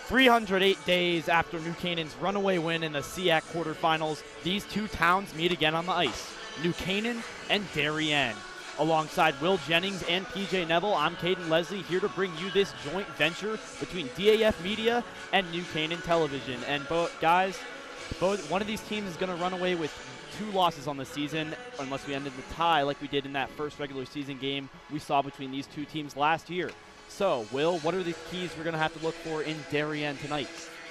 308 days after New Canaan's runaway win in the SEAC quarterfinals, these two towns meet again on the ice, New Canaan and Darien. Alongside Will Jennings and PJ Neville, I'm Caden Leslie, here to bring you this joint venture between DAF Media and New Canaan Television. And one of these teams is going to run away with 2 losses on the season, unless we end in the tie like we did in that first regular season game we saw between these two teams last year. So, Will, what are the keys we're going to have to look for in Darien tonight?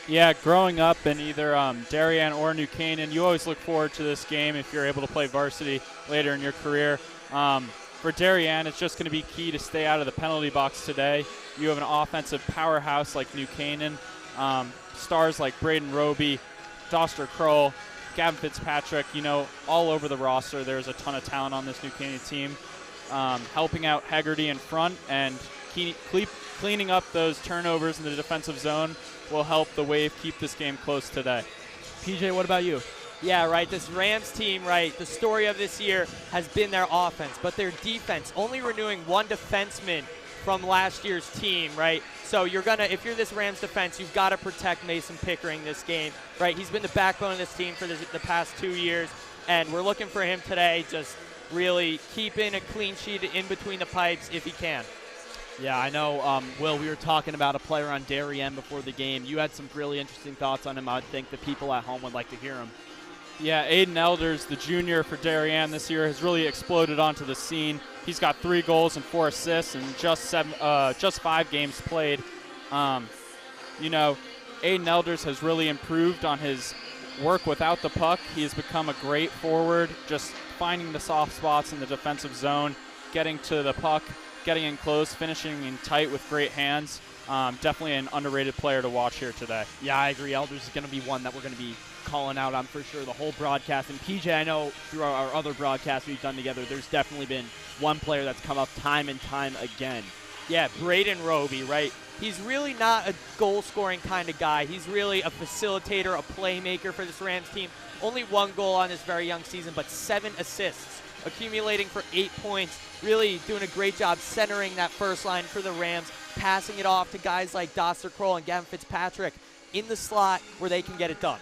Yeah, growing up in either Darien or New Canaan, you always look forward to this game if you're able to play varsity later in your career. For Darien, it's just going to be key to stay out of the penalty box today. You have an offensive powerhouse like New Canaan, stars like Braden Roby, Doster Kroll, Gavin Fitzpatrick, all over the roster. There's a ton of talent on this New Canaan team. Helping out Hegarty in front and cleaning up those turnovers in the defensive zone will help the Wave keep this game close today. PJ, what about you? Yeah, right. This Rams team, right, the story of this year has been their offense, but their defense, only renewing 1 defenseman from last year's team, right? So if you're this Rams defense, you've got to protect Mason Pickering this game, right? He's been the backbone of this team for the past 2 years, and we're looking for him today, just really keeping a clean sheet in between the pipes if he can. Yeah, I know, Will, we were talking about a player on Darien before the game. You had some really interesting thoughts on him. I think the people at home would like to hear him. Yeah, Aiden Elders, the junior for Darien this year, has really exploded onto the scene. He's got 3 goals and 4 assists in just 5 games played. Aiden Elders has really improved on his work without the puck. He has become a great forward, just finding the soft spots in the defensive zone, getting to the puck, getting in close, finishing in tight with great hands. Definitely an underrated player to watch here today. Yeah, I agree. Elders is going to be one that we're going to be calling out, I'm for sure, the whole broadcast. And PJ, I know through our other broadcasts we've done together, there's definitely been one player that's come up time and time again. Yeah, Braden Roby, right? He's really not a goal-scoring kind of guy. He's really a facilitator, a playmaker for this Rams team. Only 1 goal on his very young season, but 7 assists, accumulating for 8 points. Really doing a great job centering that first line for the Rams, passing it off to guys like Doster Kroll and Gavin Fitzpatrick in the slot where they can get it done.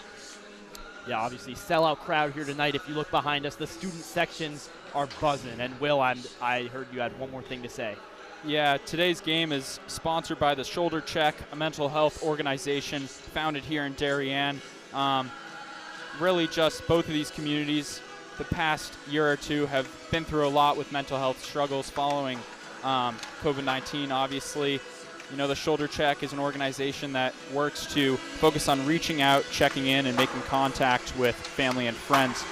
Yeah, obviously, sellout crowd here tonight. If you look behind us, the student sections are buzzing. And Will, I heard you had one more thing to say. Yeah, today's game is sponsored by the Shoulder Check, a mental health organization founded here in Darien. Really just both of these communities the past year or 2 have been through a lot with mental health struggles following COVID-19, obviously. The Shoulder Check is an organization that works to focus on reaching out, checking in, and making contact with family and friends.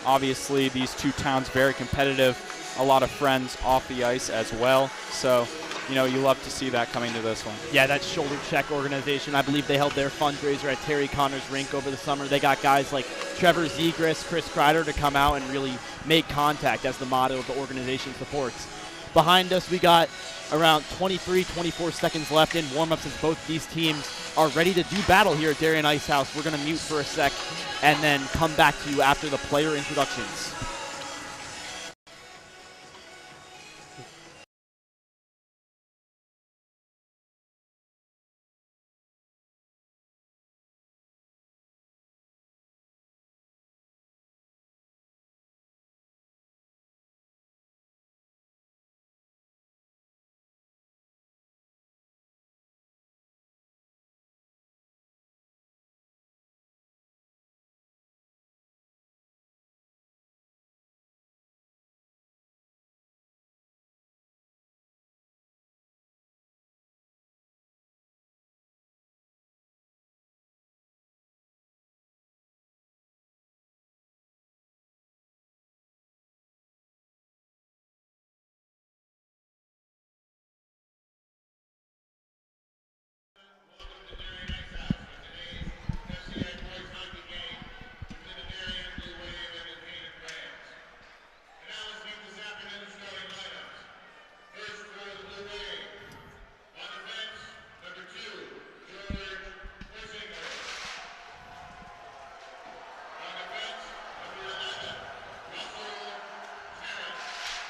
Obviously, these 2 towns very competitive, a lot of friends off the ice as well. So, you love to see that coming to this one. Yeah, that Shoulder Check organization, I believe they held their fundraiser at Terry Connor's rink over the summer. They got guys like Trevor Zegras, Chris Kreider to come out and really make contact as the motto of the organization supports. Behind us, we got around 24 seconds left in warm-ups as both these teams are ready to do battle here at Darien Ice House. We're going to mute for a sec and then come back to you after the player introductions.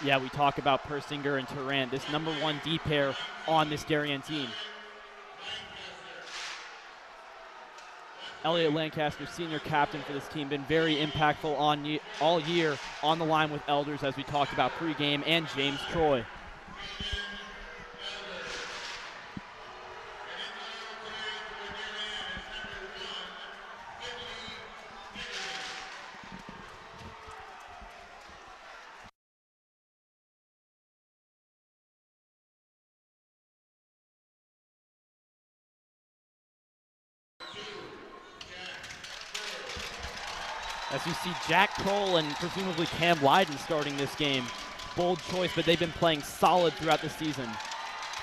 Yeah, we talk about Persinger and Tarrant, this number 1 D pair on this Darien team. Elliot Lancaster, senior captain for this team, been very impactful all year on the line with Elders, as we talked about pregame, and James Troy. As you see Jack Kroll and presumably Cam Lyden starting this game. Bold choice, but they've been playing solid throughout the season.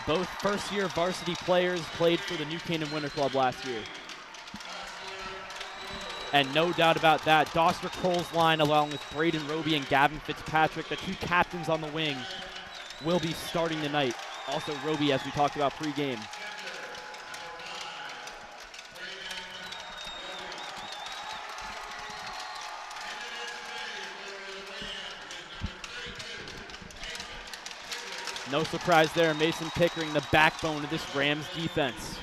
Both first-year varsity players played for the New Canaan Winter Club last year. And no doubt about that, Doster Kroll's line, along with Braden Roby and Gavin Fitzpatrick, the two captains on the wing, will be starting tonight. Also Roby, as we talked about pregame. No surprise there, Mason Pickering, the backbone of this Rams defense.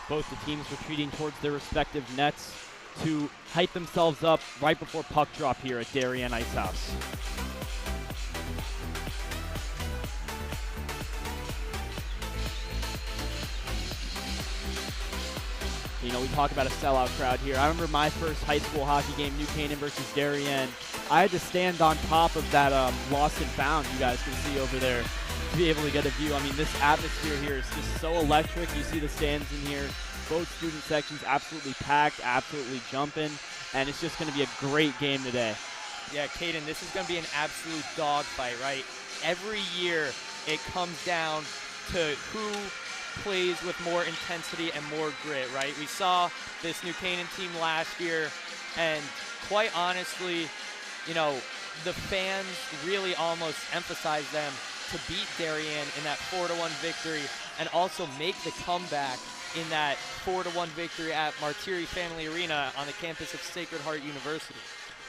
Both the teams retreating towards their respective nets to hype themselves up right before puck drop here at Darien Ice House. You know, we talk about a sellout crowd here. I remember my first high school hockey game, New Canaan versus Darien. I had to stand on top of that lost and found you guys can see over there to be able to get a view. I mean, this atmosphere here is just so electric. You see the stands in here. Both student sections absolutely packed, absolutely jumping, and it's just going to be a great game today. Yeah, Caden, this is going to be an absolute dogfight, right? Every year it comes down to who plays with more intensity and more grit, right? We saw this New Canaan team last year, and quite honestly, you know, the fans really almost emphasized them to beat Darien in that 4-1 victory and also make the comeback in that 4-1 victory at Martiri Family Arena on the campus of Sacred Heart University.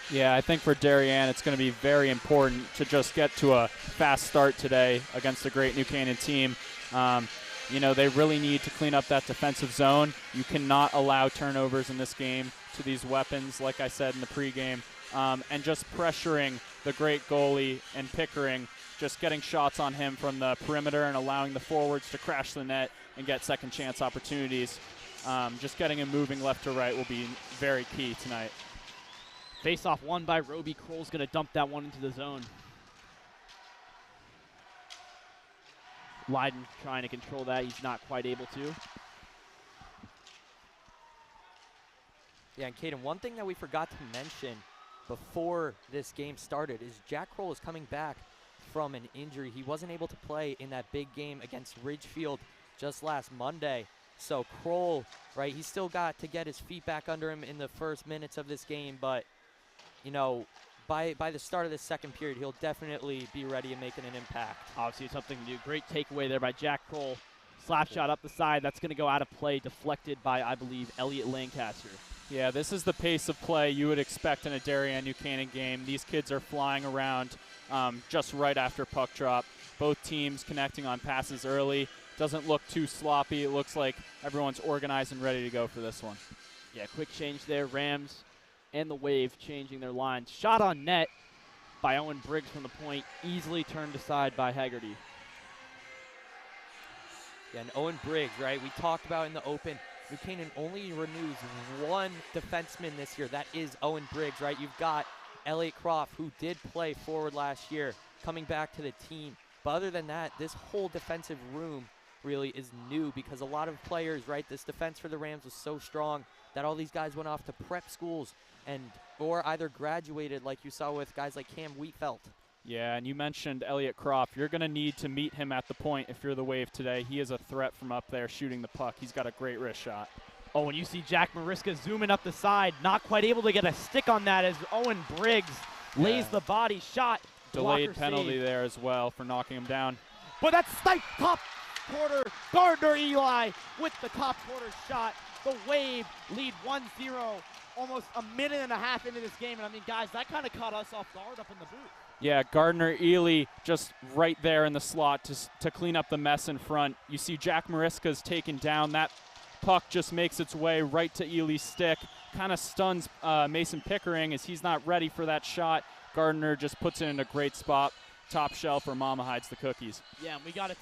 Yeah, I think for Darien, it's going to be very important to just get to a fast start today against a great New Canaan team. You know, they really need to clean up that defensive zone. You cannot allow turnovers in this game to these weapons, like I said in the pregame, and just pressuring the great goalie and Pickering, just getting shots on him from the perimeter and allowing the forwards to crash the net and get second chance opportunities. Just getting him moving left to right will be very key tonight. Face-off won by Roby. Kroll's going to dump that one into the zone. Lyden trying to control that. He's not quite able to. Yeah, and Caden, one thing that we forgot to mention before this game started is Jack Kroll is coming back from an injury. He wasn't able to play in that big game against Ridgefield just last Monday. So Kroll, right, he's still got to get his feet back under him in the first minutes of this game, but, you know, by the start of the second period, he'll definitely be ready and making an impact. Obviously something to do. Great takeaway there by Jack Kroll. Slap shot up the side. That's going to go out of play, deflected by, I believe, Elliot Lancaster. Yeah, this is the pace of play you would expect in a Darien New Canaan game. These kids are flying around just right after puck drop. Both teams connecting on passes early. Doesn't look too sloppy. It looks like everyone's organized and ready to go for this one. Yeah, quick change there. Rams and the Wave changing their lines. Shot on net by Owen Briggs from the point, easily turned aside by Haggerty. Yeah, and Owen Briggs, right? We talked about in the open, New Canaan only renews one defenseman this year. That is Owen Briggs, right? You've got Elliot Croft, who did play forward last year, coming back to the team. But other than that, this whole defensive room really is new because a lot of players, right? This defense for the Rams was so strong that all these guys went off to prep schools or either graduated, like you saw with guys like Cam Wheatfeld. Yeah, and you mentioned Elliot Croft. You're going to need to meet him at the point if you're the Wave today. He is a threat from up there shooting the puck. He's got a great wrist shot. Oh, and you see Jack Mariska zooming up the side, not quite able to get a stick on that as Owen Briggs lays the body shot. Delayed penalty there as well for knocking him down. But that's sniped top quarter. Gardner Eli with the top quarter shot. The Wave lead 1-0 almost a minute and a half into this game. And I mean, guys, that kind of caught us off guard up in the booth. Yeah, Gardner Ely just right there in the slot to clean up the mess in front. You see Jack Mariska's taken down. That puck just makes its way right to Ely's stick. Kind of stuns Mason Pickering as he's not ready for that shot. Gardner just puts it in a great spot. Top shelf where Mama hides the cookies. Yeah, and we gotta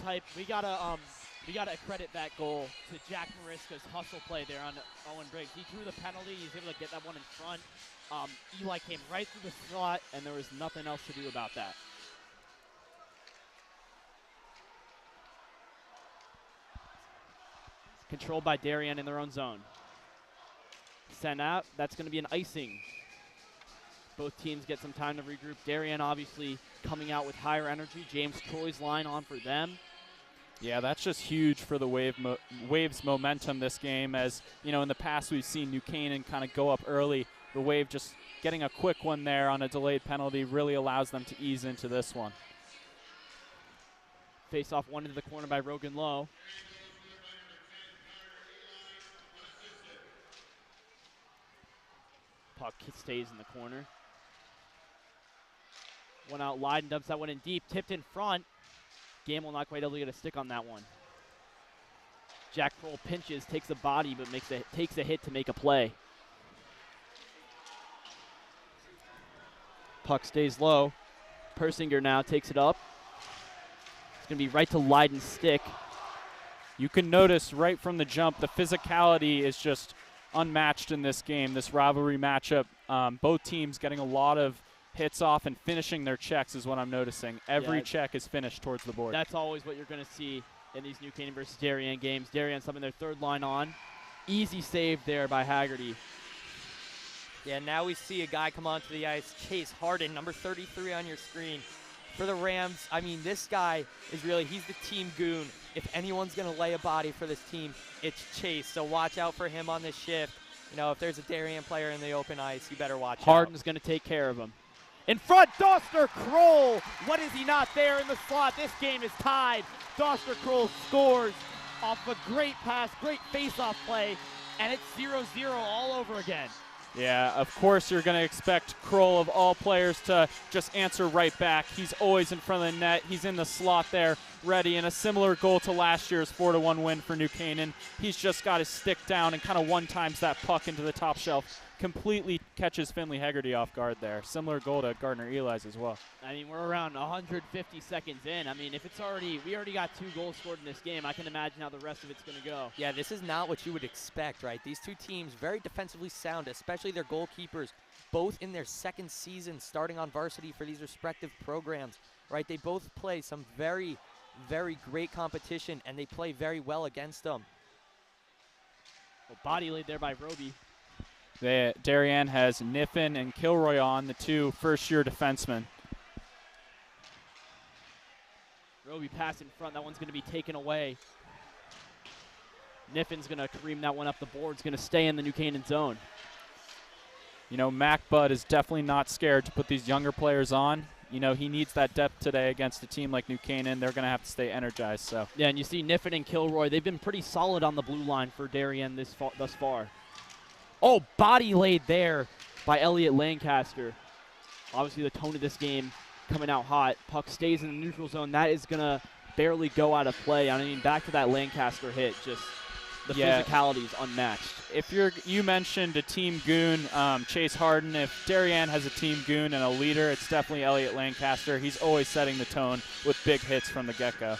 credit that goal to Jack Mariska's hustle play there on Owen Briggs. He drew the penalty. He's able to get that one in front. Eli came right through the slot, and there was nothing else to do about that. Controlled by Darien in their own zone. Sent out. That's going to be an icing. Both teams get some time to regroup. Darien obviously coming out with higher energy. James Troy's line on for them. Yeah, that's just huge for the Wave's momentum this game. As you know, in the past we've seen New Canaan kind of go up early. The Wave just getting a quick one there on a delayed penalty really allows them to ease into this one. Face off one into the corner by Rogan Lowe. Puck stays in the corner. One out wide and dumps that one in deep. Tipped in front. Gamble not quite able to get a stick on that one. Jack Kroll pinches, takes a body, but takes a hit to make a play. Puck stays low. Persinger now takes it up. It's going to be right to Leiden's stick. You can notice right from the jump, the physicality is just unmatched in this game, this rivalry matchup. Both teams getting a lot of hits off and finishing their checks is what I'm noticing. Every check is finished towards the board. That's always what you're going to see in these New Canaan versus Darien games. Darien subbing their third line on. Easy save there by Haggerty. Yeah, now we see a guy come onto the ice, Chase Harden, number 33 on your screen. For the Rams, I mean, this guy is really, he's the team goon. If anyone's going to lay a body for this team, it's Chase. So watch out for him on this shift. You know, if there's a Darien player in the open ice, you better watch out. Harden's going to take care of him. In front, Doster Kroll. What is he not there in the slot? This game is tied. Doster Kroll scores off a great pass, great face-off play, and it's 0-0 all over again. Yeah, of course you're going to expect Kroll of all players to just answer right back. He's always in front of the net. He's in the slot there, ready, and a similar goal to last year's 4-1 win for New Canaan. He's just got his stick down and kind of one-times that puck into the top shelf. Completely catches Finley Haggerty off guard there. Similar goal to Gardner Eli's as well. I mean, we're around 150 seconds in. I mean, if it's we already got 2 goals scored in this game, I can imagine how the rest of it's going to go. Yeah, this is not what you would expect, right? These two teams, very defensively sound, especially their goalkeepers, both in their second season starting on varsity for these respective programs, right? They both play some very, very great competition, and they play very well against them. Well, body laid there by Roby. Darien has Niffen and Kilroy on, the 2 first-year defensemen. Roby pass in front. That one's going to be taken away. Niffen's going to cream that one up the board. It's going to stay in the New Canaan zone. You know, Mac Budd is definitely not scared to put these younger players on. You know, he needs that depth today against a team like New Canaan. They're going to have to stay energized. So yeah, and you see Niffen and Kilroy. They've been pretty solid on the blue line for Darien thus far. Oh, body laid there by Elliot Lancaster. Obviously the tone of this game coming out hot. Puck stays in the neutral zone. That is going to barely go out of play. I mean, back to that Lancaster hit. Just The Yeah. physicality is unmatched. If you mentioned a team goon, Chase Harden. If Darien has a team goon and a leader, it's definitely Elliot Lancaster. He's always setting the tone with big hits from the get-go.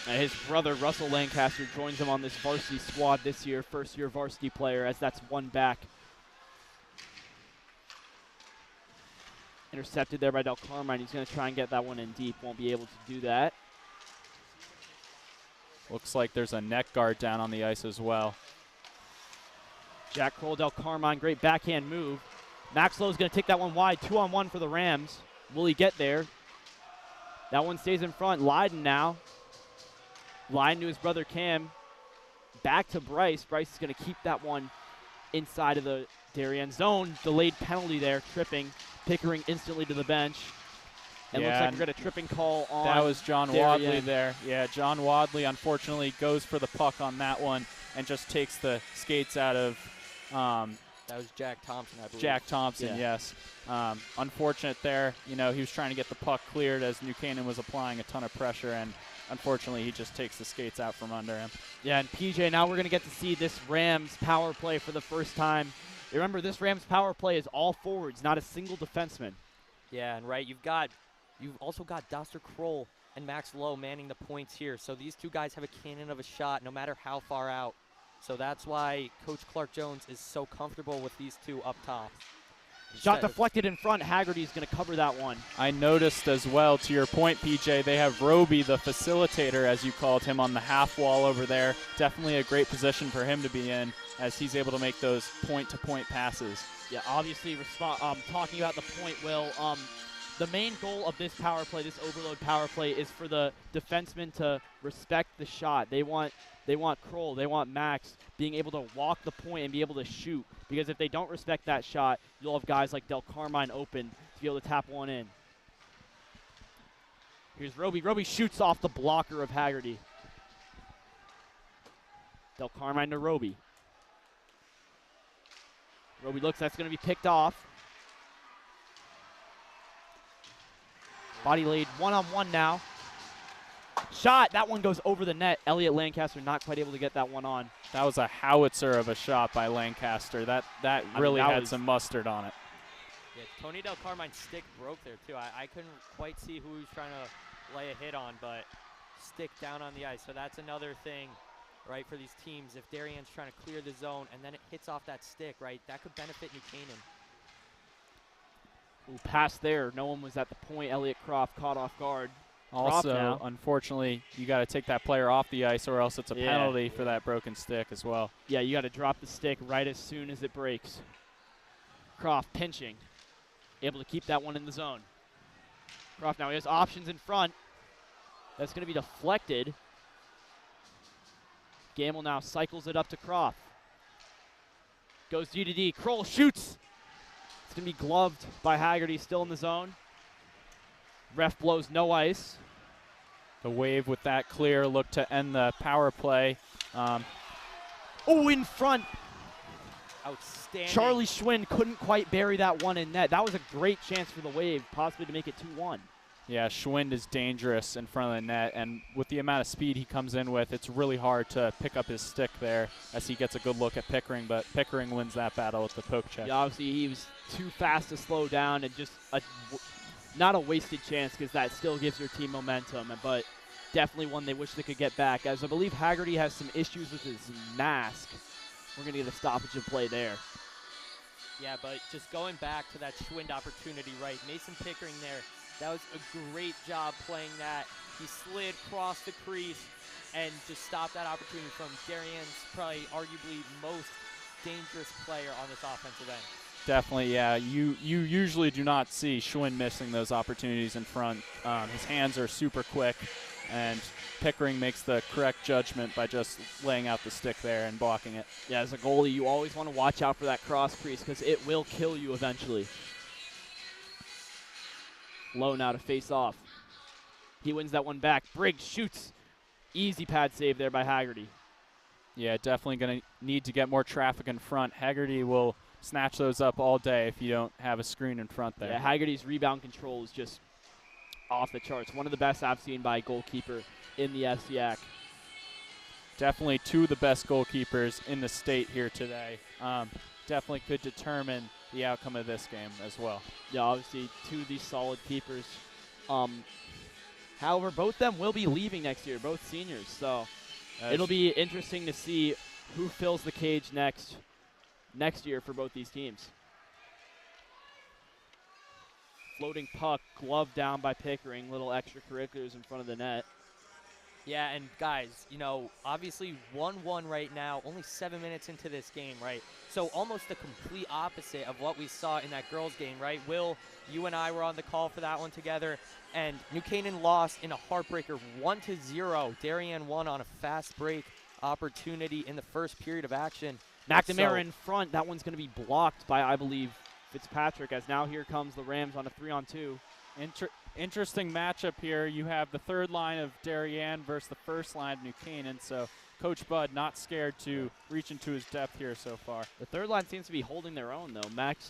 And his brother, Russell Lancaster, joins him on this varsity squad this year, first-year varsity player, as that's one back. Intercepted there by Del Carmine. He's going to try and get that one in deep. Won't be able to do that. Looks like there's a net guard down on the ice as well. Jack Kroll, Del Carmine, great backhand move. Max Lowe's going to take that one wide, 2-on-1 for the Rams. Will he get there? That one stays in front. Leiden now. Leiden to his brother Cam. Back to Bryce. Bryce is going to keep that one inside of the Darien zone. Delayed penalty there, tripping. Pickering instantly to the bench. It looks like we're going to tripping call on That was John Darien. Wadley there. Yeah, John Wadley unfortunately goes for the puck on that one and just takes the skates out of That was Jack Thompson, I believe. Jack Thompson, Yeah. yes. Unfortunate there. You know, he was trying to get the puck cleared as New Canaan was applying a ton of pressure, and unfortunately he just takes the skates out from under him. Yeah, and PJ, now we're going to get to see this Rams power play for the first time. Remember, this Rams power play is all forwards, not a single defenseman. Yeah, and you've also got Doster Kroll and Max Lowe manning the points here. So these two guys have a cannon of a shot no matter how far out. So that's why Coach Clark Jones is so comfortable with these two up top. Shot deflected in front. Haggerty's going to cover that one. I noticed as well, to your point, PJ, they have Roby, the facilitator, as you called him, on the half wall over there. Definitely a great position for him to be in as he's able to make those point-to-point passes. Yeah, obviously, talking about the point, Will, the main goal of this power play, this overload power play, is for the defensemen to respect the shot. They want Kroll, they want Max being able to walk the point and be able to shoot. Because if they don't respect that shot, you'll have guys like Del Carmine open to be able to tap one in. Here's Roby. Roby shoots off the blocker of Haggerty. Del Carmine to Roby. Roby looks, that's going to be picked off. Body laid one-on-one now. Shot, that one goes over the net. Elliot Lancaster not quite able to get that one on. That was a howitzer of a shot by Lancaster. That really had some mustard on it. Yeah, Tony Del Carmine's stick broke there, too. I couldn't quite see who he was trying to lay a hit on, but stick down on the ice. So that's another thing, right, for these teams. If Darien's trying to clear the zone and then it hits off that stick, right, that could benefit New Canaan. Ooh, pass there. No one was at the point. Elliot Croft caught off guard. Also, unfortunately, you got to take that player off the ice or else it's a penalty for that broken stick as well. Yeah, you got to drop the stick right as soon as it breaks. Croft pinching. Able to keep that one in the zone. Croft now, he has options in front. That's going to be deflected. Gamble now cycles it up to Croft. Goes D to D. Kroll shoots. It's going to be gloved by Haggerty, still in the zone. Ref blows no ice. The Wave with that clear look to end the power play. Oh, in front. Outstanding. Charlie Schwinn couldn't quite bury that one in net. That was a great chance for the Wave, possibly to make it 2-1. Yeah, Schwind is dangerous in front of the net, and with the amount of speed he comes in with, it's really hard to pick up his stick there as he gets a good look at Pickering, but Pickering wins that battle with the poke check. Yeah, obviously he was too fast to slow down, and just not a wasted chance because that still gives your team momentum, but definitely one they wish they could get back, as I believe Haggerty has some issues with his mask. We're going to get a stoppage of play there. Yeah, but just going back to that Schwind opportunity, right, Mason Pickering there, that was a great job playing that. He slid across the crease and just stopped that opportunity from Darien's probably arguably most dangerous player on this offensive end. Definitely, yeah. You usually do not see Schwinn missing those opportunities in front. His hands are super quick, and Pickering makes the correct judgment by just laying out the stick there and blocking it. Yeah, as a goalie, you always want to watch out for that cross crease because it will kill you eventually. Low now to face off. He wins that one back. Briggs shoots. Easy pad save there by Haggerty. Yeah, definitely going to need to get more traffic in front. Haggerty will snatch those up all day if you don't have a screen in front there. Yeah, Haggerty's rebound control is just off the charts. One of the best I've seen by a goalkeeper in the SCAC. definitely two of the best goalkeepers in the state here today. Definitely could determine the outcome of this game as well. Yeah, obviously two of these solid keepers. However, both them will be leaving next year, both seniors. So it'll be interesting to see who fills the cage next year for both these teams. Floating puck, glove down by Pickering, little extracurriculars in front of the net. Yeah, and guys, you know, obviously 1-1 right now, only 7 minutes into this game, right? So almost the complete opposite of what we saw in that girls' game, right? Will, you and I were on the call for that one together, and New Canaan lost in a heartbreaker 1-0. Darien won on a fast break opportunity in the first period of action. McNamara in front. That one's going to be blocked by, I believe, Fitzpatrick, as now here comes the Rams on a 3-on-2. Interesting matchup here. You have the third line of Darien versus the first line of New Canaan, so Coach Bud not scared to reach into his depth here so far. The third line seems to be holding their own, though. Mark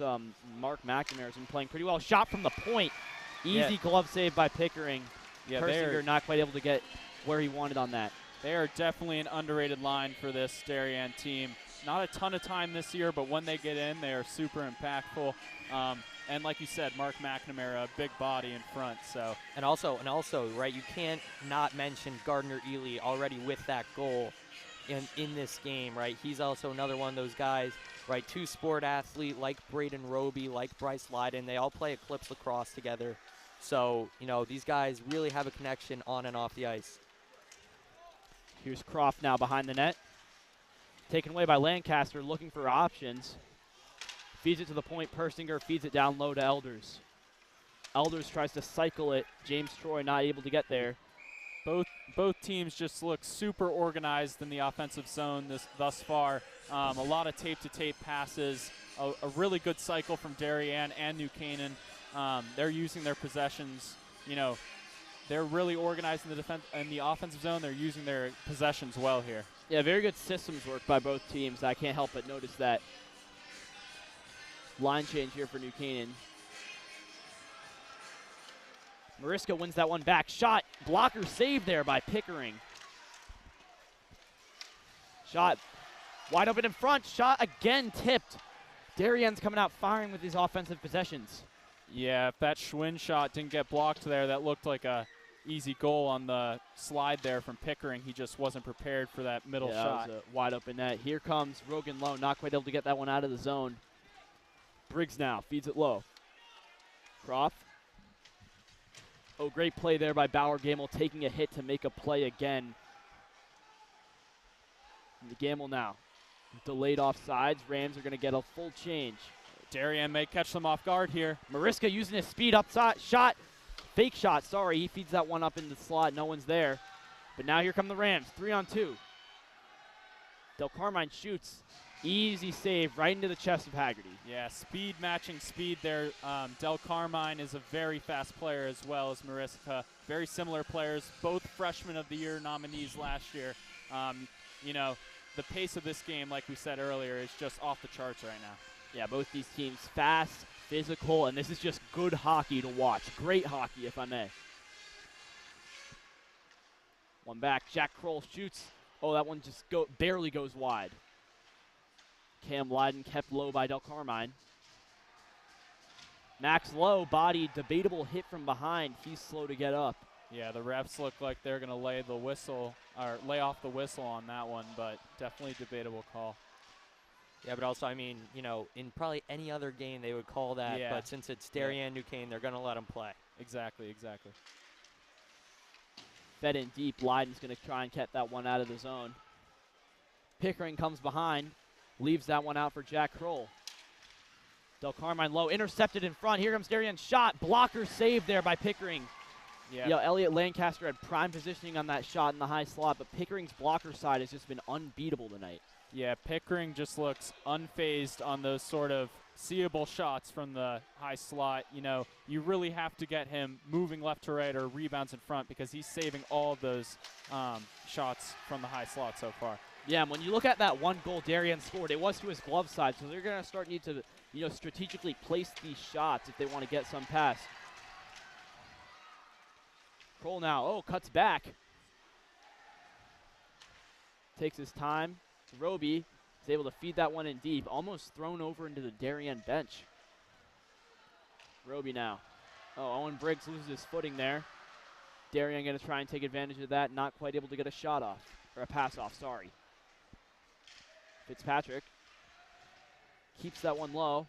McNamara has been playing pretty well. Shot from the point. Easy glove save by Pickering. Yeah, Persinger not quite able to get where he wanted on that. They are definitely an underrated line for this Darien team. Not a ton of time this year, but when they get in, they are super impactful. And like you said, Mark McNamara, a big body in front. So and also, right, you can't not mention Gardner Ely already with that goal in this game, right? He's also another one of those guys, right? Two-sport athlete like Braden Roby, like Bryce Lyden. They all play Eclipse lacrosse together. So, you know, these guys really have a connection on and off the ice. Here's Croft now behind the net. Taken away by Lancaster, looking for options. Feeds it to the point. Persinger feeds it down low to Elders. Elders tries to cycle it. James Troy not able to get there. Both teams just look super organized in the offensive zone thus far. A lot of tape-to-tape passes. A really good cycle from Darien and New Canaan. They're using their possessions. You know, they're really organized in the defense and the offensive zone. They're using their possessions well here. Yeah, very good systems work by both teams. I can't help but notice that. Line change here for New Canaan. Mariska wins that one back. Shot, blocker save there by Pickering. Shot wide open in front. Shot again tipped. Darien's coming out firing with these offensive possessions. Yeah, if that Schwinn shot didn't get blocked there, that looked like a easy goal on the slide there from Pickering. He just wasn't prepared for that middle shot. That was a wide open net. Here comes Rogan Lowe, not quite able to get that one out of the zone. Briggs now feeds it low. Croft. Oh, great play there by Bauer Gamble, taking a hit to make a play again. And the Gamble now. Delayed offsides. Rams are going to get a full change. Darien may catch them off guard here. Mariska using his speed upside. Shot. Fake shot, sorry. He feeds that one up in the slot. No one's there. But now here come the Rams. 3-on-2. Del Carmine shoots. Easy save right into the chest of Haggerty. Yeah, speed matching speed there. Del Carmine is a very fast player as well as Mariska. Very similar players, both freshman of the year nominees last year. You know, the pace of this game, like we said earlier, is just off the charts right now. Yeah, both these teams fast, physical, and this is just good hockey to watch. Great hockey, if I may. One back. Jack Kroll shoots. Oh, that one just barely goes wide. Cam Lyden kept low by Del Carmine. Max Lowe, body, debatable hit from behind. He's slow to get up. Yeah, the refs look like they're going to lay off the whistle on that one, but definitely debatable call. Yeah, but also, I mean, you know, in probably any other game they would call that, but since it's Darien New Canaan, they're going to let them play. Exactly. Fed in deep. Lyden's going to try and get that one out of the zone. Pickering comes behind. Leaves that one out for Jack Kroll. Del Carmine low, intercepted in front. Here comes Darien's shot. Blocker saved there by Pickering. Yeah, Elliot Lancaster had prime positioning on that shot in the high slot, but Pickering's blocker side has just been unbeatable tonight. Yeah, Pickering just looks unfazed on those sort of seeable shots from the high slot. You know, you really have to get him moving left to right or rebounds in front because he's saving all of those shots from the high slot so far. Yeah, and when you look at that one goal Darien scored, it was to his glove side, so they're going to need to, you know, strategically place these shots if they want to get some past. Kroll now, cuts back. takes his time. Roby is able to feed that one in deep, almost thrown over into the Darien bench. Roby now. Oh, Owen Briggs loses his footing there. Darien going to try and take advantage of that, not quite able to get a shot off, or a pass off, sorry. Fitzpatrick keeps that one low.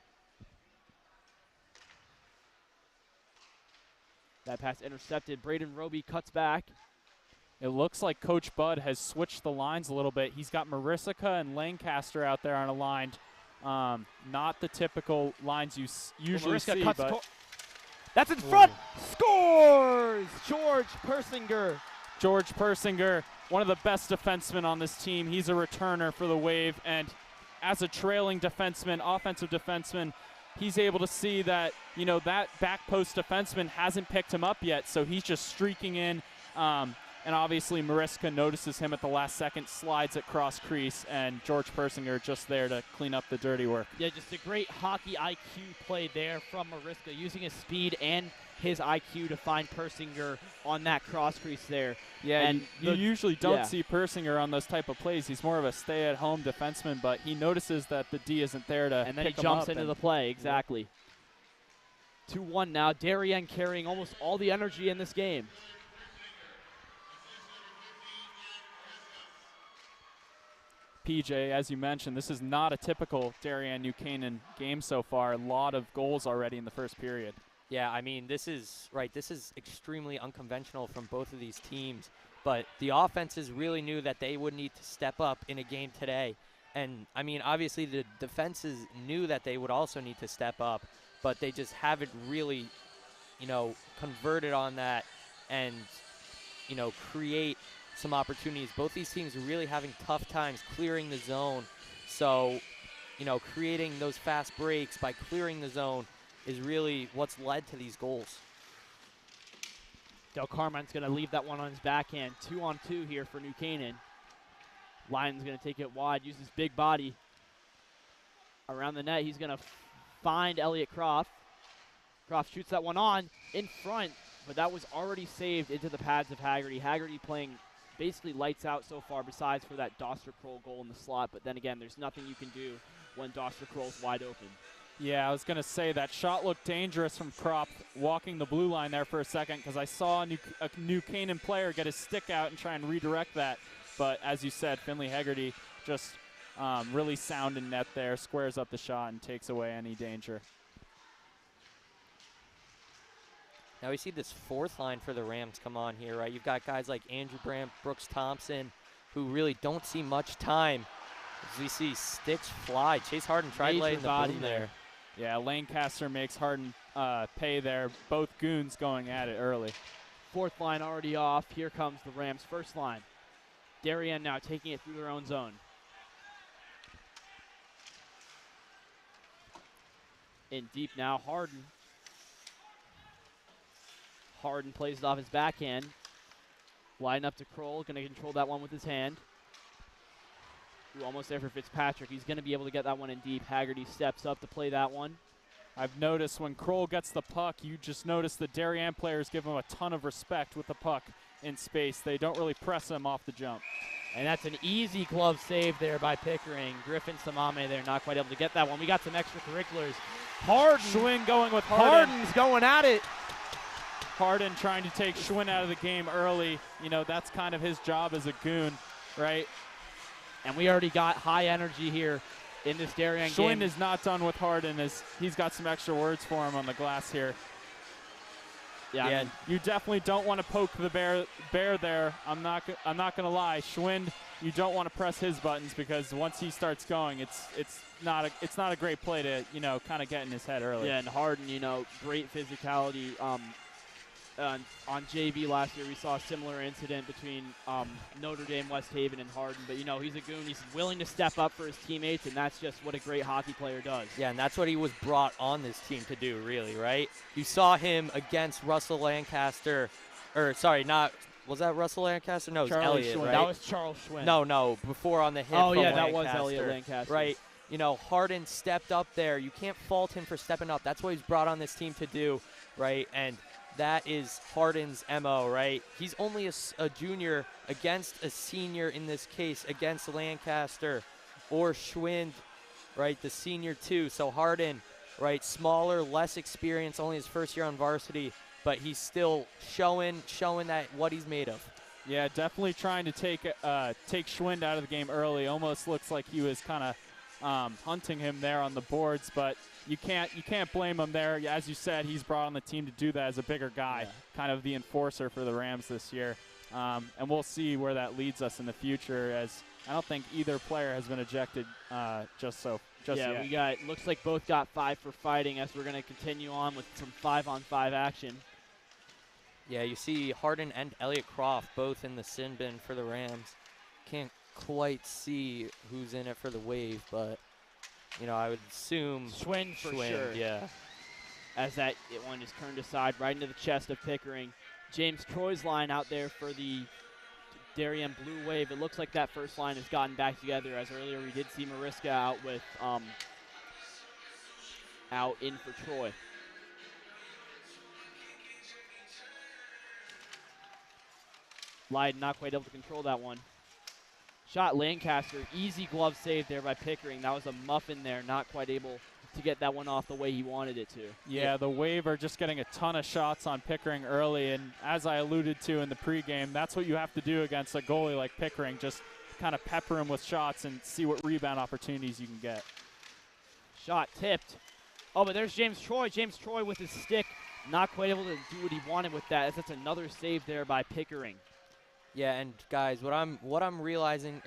That pass intercepted. Braden Roby cuts back. It looks like Coach Bud has switched the lines a little bit. He's got Mariska and Lancaster out there on a line. Not the typical lines you usually see, but that's in front. Scores! George Persinger. George Persinger, one of the best defensemen on this team. He's a returner for the Wave, and as a trailing defenseman, offensive defenseman, he's able to see that, you know, that back post defenseman hasn't picked him up yet, so he's just streaking in. And obviously Mariska notices him at the last second, slides at cross crease, and George Persinger just there to clean up the dirty work. Yeah, just a great hockey IQ play there from Mariska, using his speed and his IQ to find Persinger on that cross crease there. Yeah, and you usually don't see Persinger on those type of plays. He's more of a stay-at-home defenseman, but he notices that the D isn't there to and then he pick him jumps up into the play, exactly. 2-1 now. Darien carrying almost all the energy in this game. PJ, as you mentioned, this is not a typical Darien New Canaan game so far. A lot of goals already in the first period. Yeah, I mean, this is extremely unconventional from both of these teams, but the offenses really knew that they would need to step up in a game today. And, I mean, obviously the defenses knew that they would also need to step up, but they just haven't really, you know, converted on that and, you know, create some opportunities. Both these teams are really having tough times clearing the zone. So, you know, creating those fast breaks by clearing the zone is really what's led to these goals. Del Carmen's going to leave that one on his backhand. 2-on-2 here for New Canaan. Lyon's going to take it wide, use his big body around the net. He's going to find Elliot Croft. Croft shoots that one on in front, but that was already saved into the pads of Haggerty. Haggerty playing basically lights out so far, besides for that Doster Kroll goal in the slot. But then again, there's nothing you can do when Doster Kroll's wide open. Yeah, I was going to say that shot looked dangerous from Kropp walking the blue line there for a second, because I saw a New Canaan player get his stick out and try and redirect that. But as you said, Finley Haggerty just really sound in net there, squares up the shot and takes away any danger. Now we see this fourth line for the Rams come on here, right? You've got guys like Andrew Brandt, Brooks Thompson, who really don't see much time. As we see sticks fly. Chase Harden tried laying the boom there. Yeah, Lancaster makes Harden pay there. Both goons going at it early. Fourth line already off. Here comes the Rams' first line. Darien now taking it through their own zone. In deep now, Harden. Harden plays it off his backhand. Line up to Kroll, going to control that one with his hand. Ooh, almost there for Fitzpatrick. He's going to be able to get that one in deep. Haggerty steps up to play that one. I've noticed when Kroll gets the puck, you just notice the Darien players give him a ton of respect with the puck in space. They don't really press him off the jump. And that's an easy glove save there by Pickering. Griffin Samame there, not quite able to get that one. We got some extracurriculars. Harden. Schwinn going with Harden. Harden's going at it. Harden trying to take Schwinn out of the game early. You know, that's kind of his job as a goon, right? And we already got high energy here in this Darien game. Schwinn is not done with Harden, as he's got some extra words for him on the glass here. Yeah, I mean, you definitely don't want to poke the bear there. I'm not gonna lie, Schwinn, you don't want to press his buttons, because once he starts going, it's not a great play to, you know, kind of get in his head early. Yeah, and Harden, you know, great physicality. On JV last year, we saw a similar incident between Notre Dame, West Haven, and Harden. But, you know, he's a goon. He's willing to step up for his teammates, and that's just what a great hockey player does. Yeah, and that's what he was brought on this team to do, really, right? You saw him against Russell Lancaster. Or, sorry, not – was that Russell Lancaster? No, it was Elliott, right? That was Charles Schwinn. No, before on the hit Oh, from yeah, Lancaster, that was Elliott Lancaster. Right. You know, Harden stepped up there. You can't fault him for stepping up. That's what he's brought on this team to do, right? And that is Harden's MO, right? He's only a junior against a senior in this case, against Lancaster or Schwind, right, the senior too. So Harden, right, smaller, less experience, only his first year on varsity, but he's still showing that what he's made of. Yeah, definitely trying to take Schwind out of the game early. Almost looks like he was kind of hunting him there on the boards, but you can't blame him there. As you said, he's brought on the team to do that as a bigger guy, kind of the enforcer for the Rams this year. And we'll see where that leads us in the future, as I don't think either player has been ejected just yet. Looks like both got 5 for fighting, as we're going to continue on with some 5-on-5 action. Yeah, you see Harden and Elliott Croft both in the sin bin for the Rams. Can't quite see who's in it for the Wave, but, you know, I would assume Schwind for sure. Yeah. As that one is turned aside right into the chest of Pickering. James Troy's line out there for the Darien Blue Wave. It looks like that first line has gotten back together, as earlier we did see Mariska out with out in for Troy. Lyden not quite able to control that one. Shot Lancaster, easy glove save there by Pickering. That was a muffin there, not quite able to get that one off the way he wanted it to. Yeah, the Wave are just getting a ton of shots on Pickering early, and as I alluded to in the pregame, that's what you have to do against a goalie like Pickering, just kind of pepper him with shots and see what rebound opportunities you can get. Shot tipped. Oh, but there's James Troy. James Troy with his stick, not quite able to do what he wanted with that, as that's another save there by Pickering. Yeah, and guys, what I'm recognizing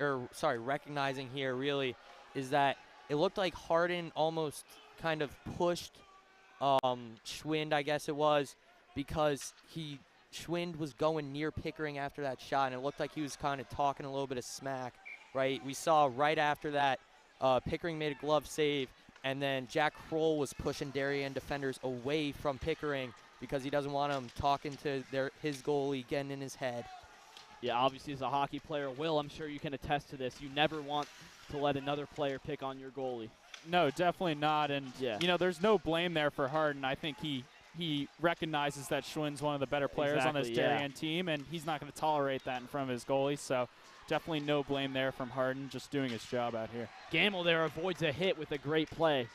here really is that it looked like Harden almost kind of pushed Schwind, I guess it was, because Schwind was going near Pickering after that shot, and it looked like he was kind of talking a little bit of smack, right? We saw right after that Pickering made a glove save, and then Jack Kroll was pushing Darien defenders away from Pickering because he doesn't want them talking to his goalie, getting in his head. Yeah, obviously as a hockey player, Will, I'm sure you can attest to this. You never want to let another player pick on your goalie. No, definitely not. And, you know, there's no blame there for Harden. I think he recognizes that Schwind's one of the better players on this Darien team, and he's not going to tolerate that in front of his goalie. So definitely no blame there from Harden, just doing his job out here. Gamble there avoids a hit with a great play.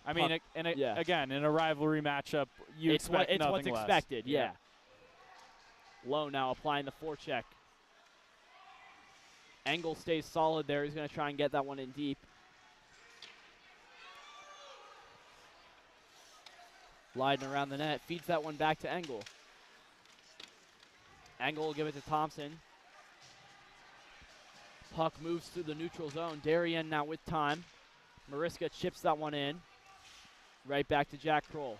I mean, again, in a rivalry matchup, it's expect nothing what's less. Expected, yeah. Lowe now applying the forecheck. Engel stays solid there. He's going to try and get that one in deep. Lyden around the net. Feeds that one back to Engel. Engel will give it to Thompson. Puck moves through the neutral zone. Darien now with time. Mariska chips that one in. Right back to Jack Kroll.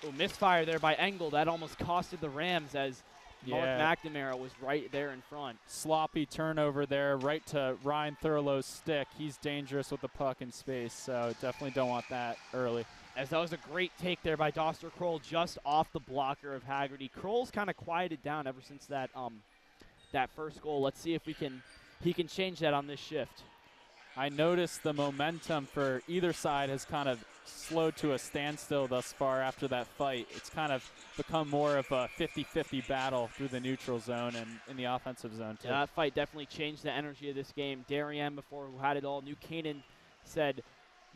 Oh, misfire there by Engel. That almost costed the Rams, as Mark McNamara was right there in front. Sloppy turnover there, right to Ryan Thurlow's stick. He's dangerous with the puck in space, so definitely don't want that early. As that was a great take there by Doster Kroll, just off the blocker of Haggerty. Kroll's kind of quieted down ever since that that first goal. Let's see if he can change that on this shift. I noticed the momentum for either side has kind of slowed to a standstill thus far after that fight. It's kind of become more of a 50-50 battle through the neutral zone and in the offensive zone, too. Yeah, that fight definitely changed the energy of this game. Darien, before who had it all, New Canaan said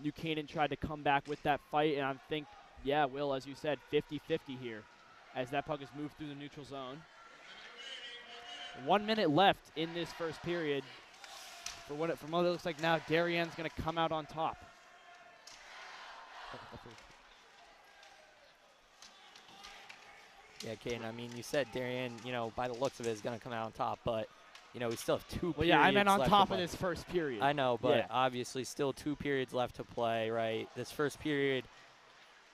New Canaan tried to come back with that fight, and I think, yeah, Will, as you said, 50-50 here as that puck has moved through the neutral zone. 1 minute left in this first period. From what it looks like now, Darien's going to come out on top. Yeah, Caden, I mean, you said Darien, you know, by the looks of it, is going to come out on top, but, you know, we still have 2 periods. Well, yeah, I meant on top of this first period. I know, but obviously still 2 periods left to play, right? This first period,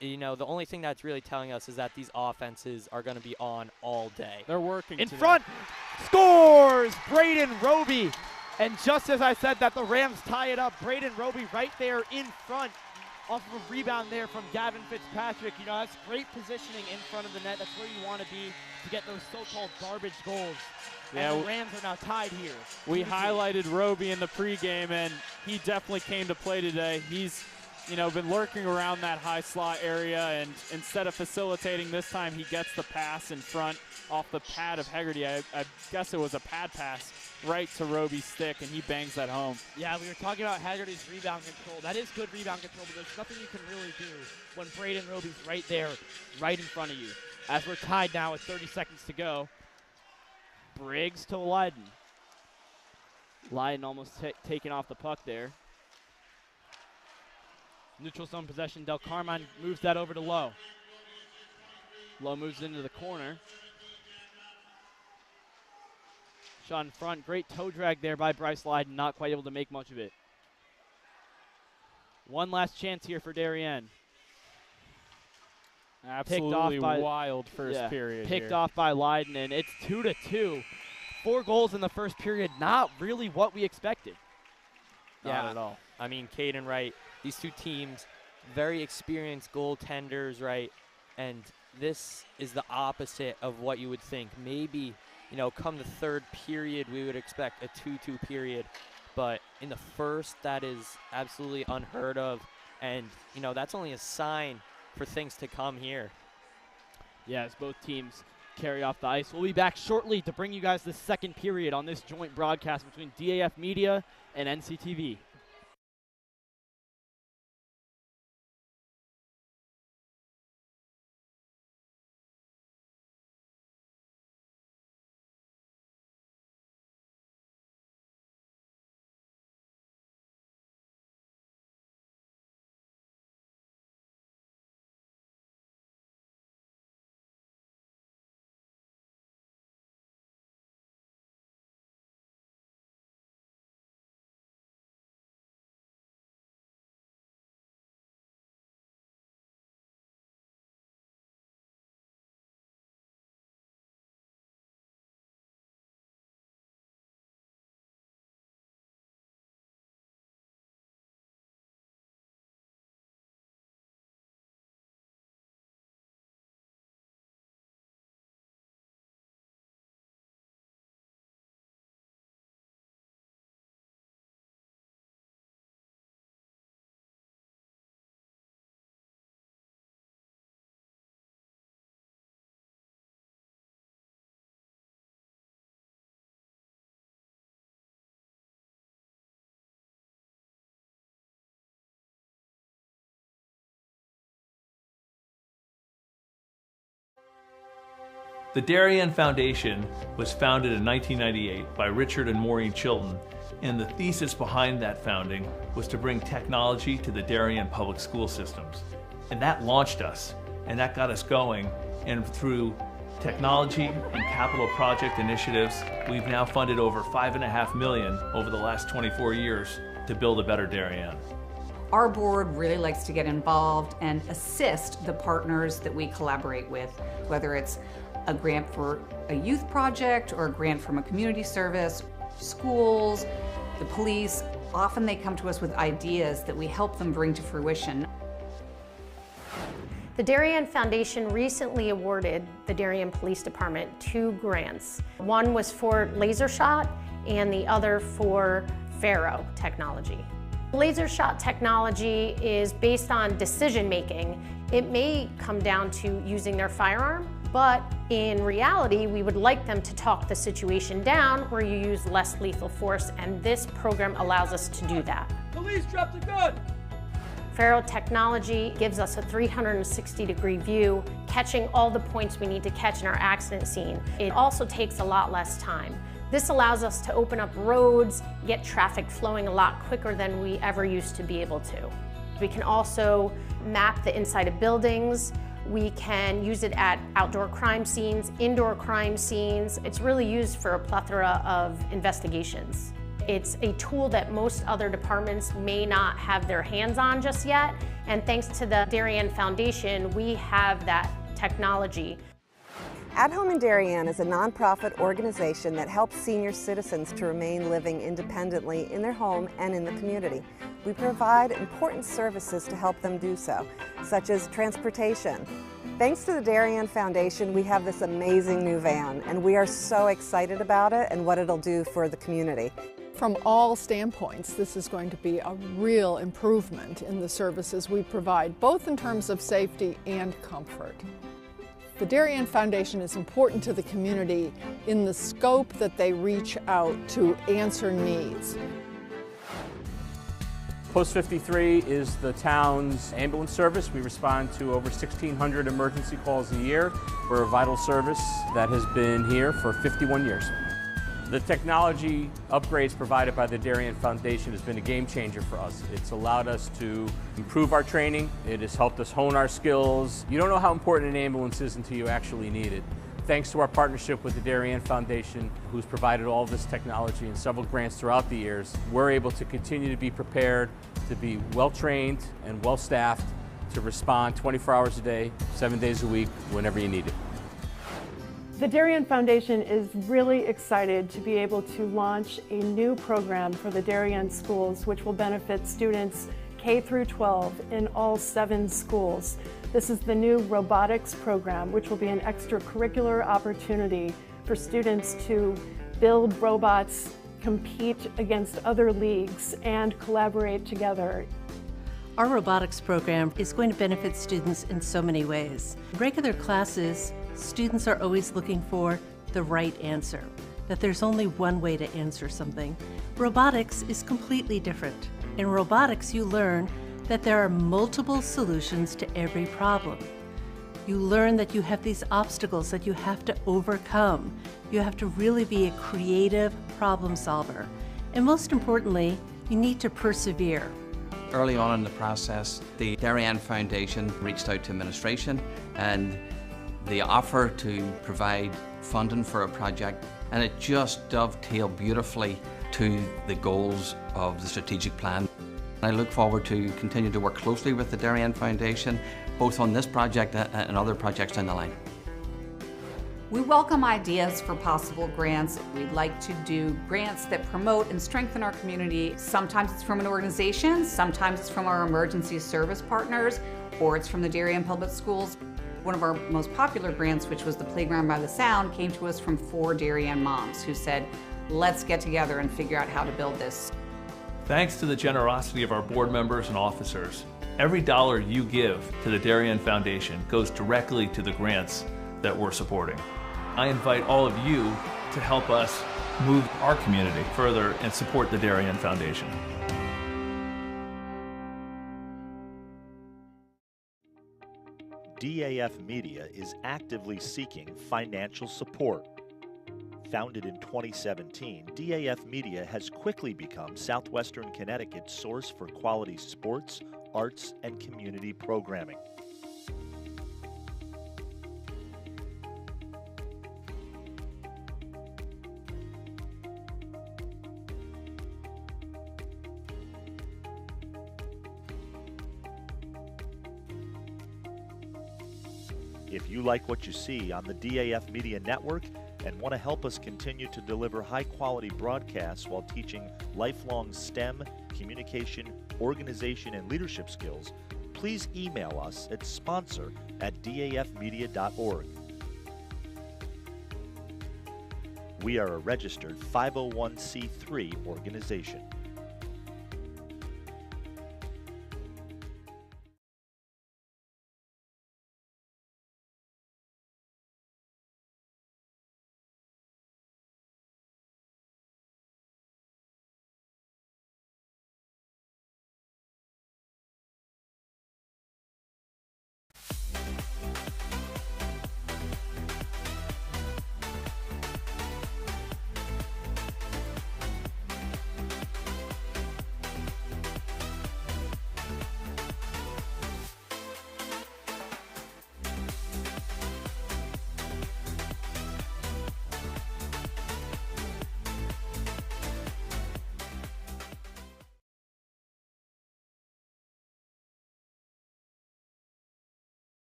you know, the only thing that's really telling us is that these offenses are going to be on all day. They're working in front. Scores! Braden Roby. And just as I said that, the Rams tie it up. Braden Roby right there in front off of a rebound there from Gavin Fitzpatrick. You know, that's great positioning in front of the net. That's where you want to be to get those so-called garbage goals. Yeah, and the Rams are now tied here. We highlighted Roby in the pregame, and he definitely came to play today. He's been lurking around that high slot area, and instead of facilitating this time, he gets the pass in front off the pad of Hegarty. I guess it was a pad pass right to Roby's stick, and he bangs that home. Yeah, we were talking about Hegarty's rebound control. That is good rebound control, but there's nothing you can really do when Braden Roby's right there, right in front of you. As we're tied now with 30 seconds to go, Briggs to Leiden. Leiden almost taking off the puck there. Neutral zone possession. Del Carmine moves that over to Lowe. Lowe moves into the corner. Shot in front. Great toe drag there by Bryce Leiden. Not quite able to make much of it. One last chance here for Darien. Absolutely wild first period. Picked off by Leiden, and it's 2-2. 4 goals in the first period. Not really what we expected. Not at all. I mean, Caden, right? These two teams, very experienced goaltenders, right? And this is the opposite of what you would think. Maybe, come the third period, we would expect a 2-2 period. But in the first, that is absolutely unheard of. And, that's only a sign for things to come here. Yeah, as both teams carry off the ice. We'll be back shortly to bring you guys the second period on this joint broadcast between DAF Media and NCTV. The Darien Foundation was founded in 1998 by Richard and Maureen Chilton, and the thesis behind that founding was to bring technology to the Darien public school systems. And that launched us, and that got us going, and through technology and capital project initiatives, we've now funded over $5.5 million over the last 24 years to build a better Darien. Our board really likes to get involved and assist the partners that we collaborate with, whether it's a grant for a youth project or a grant from a community service, schools, the police. Often they come to us with ideas that we help them bring to fruition. The Darien Foundation recently awarded the Darien Police Department 2 grants. One was for laser shot and the other for Faro technology. Laser shot technology is based on decision making. It may come down to using their firearm, but in reality, we would like them to talk the situation down where you use less lethal force, and this program allows us to do that. Police, drop the gun! Faro technology gives us a 360-degree view, catching all the points we need to catch in our accident scene. It also takes a lot less time. This allows us to open up roads, get traffic flowing a lot quicker than we ever used to be able to. We can also map the inside of buildings. We can use it at outdoor crime scenes, indoor crime scenes. It's really used for a plethora of investigations. It's a tool that most other departments may not have their hands on just yet, and thanks to the Darien Foundation, we have that technology. At Home in Darien is a nonprofit organization that helps senior citizens to remain living independently in their home and in the community. We provide important services to help them do so, such as transportation. Thanks to the Darien Foundation, we have this amazing new van, and we are so excited about it and what it'll do for the community. From all standpoints, this is going to be a real improvement in the services we provide, both in terms of safety and comfort. The Darien Foundation is important to the community in the scope that they reach out to answer needs. Post 53 is the town's ambulance service. We respond to over 1,600 emergency calls a year. We're a vital service that has been here for 51 years. The technology upgrades provided by the Darien Foundation has been a game changer for us. It's allowed us to improve our training. It has helped us hone our skills. You don't know how important an ambulance is until you actually need it. Thanks to our partnership with the Darien Foundation, who's provided all of this technology and several grants throughout the years, we're able to continue to be prepared, to be well-trained and well-staffed, to respond 24 hours a day, 7 days a week, whenever you need it. The Darien Foundation is really excited to be able to launch a new program for the Darien schools, which will benefit students K through 12 in all 7 schools. This is the new robotics program, which will be an extracurricular opportunity for students to build robots, compete against other leagues, and collaborate together. Our robotics program is going to benefit students in so many ways. In regular classes, students are always looking for the right answer, that there's only one way to answer something. Robotics is completely different. In robotics, you learn that there are multiple solutions to every problem. You learn that you have these obstacles that you have to overcome. You have to really be a creative problem solver. And most importantly, you need to persevere. Early on in the process, the Darien Foundation reached out to administration and the offer to provide funding for a project, and it just dovetailed beautifully to the goals of the strategic plan. I look forward to continue to work closely with the Darien Foundation, both on this project and other projects down the line. We welcome ideas for possible grants. We'd like to do grants that promote and strengthen our community. Sometimes it's from an organization, sometimes it's from our emergency service partners, or it's from the Darien Public Schools. One of our most popular grants, which was the Playground by the Sound, came to us from 4 Darien moms who said, let's get together and figure out how to build this. Thanks to the generosity of our board members and officers, every dollar you give to the Darien Foundation goes directly to the grants that we're supporting. I invite all of you to help us move our community further and support the Darien Foundation. DAF Media is actively seeking financial support. Founded in 2017, DAF Media has quickly become Southwestern Connecticut's source for quality sports, arts, and community programming. If you like what you see on the DAF Media Network and want to help us continue to deliver high-quality broadcasts while teaching lifelong STEM, communication, organization, and leadership skills, please email us at sponsor@dafmedia.org. We are a registered 501c3 organization.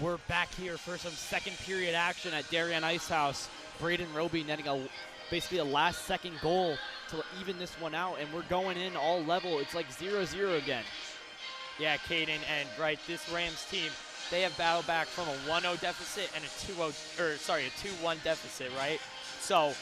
We're back here for some second period action at Darien Ice House. Braden Roby netting basically a last-second goal to even this one out, and we're going in all level. It's like 0-0 again. Yeah, Caden, and this Rams team, they have battled back from a 1-0 deficit and a 2-1 deficit, right? So,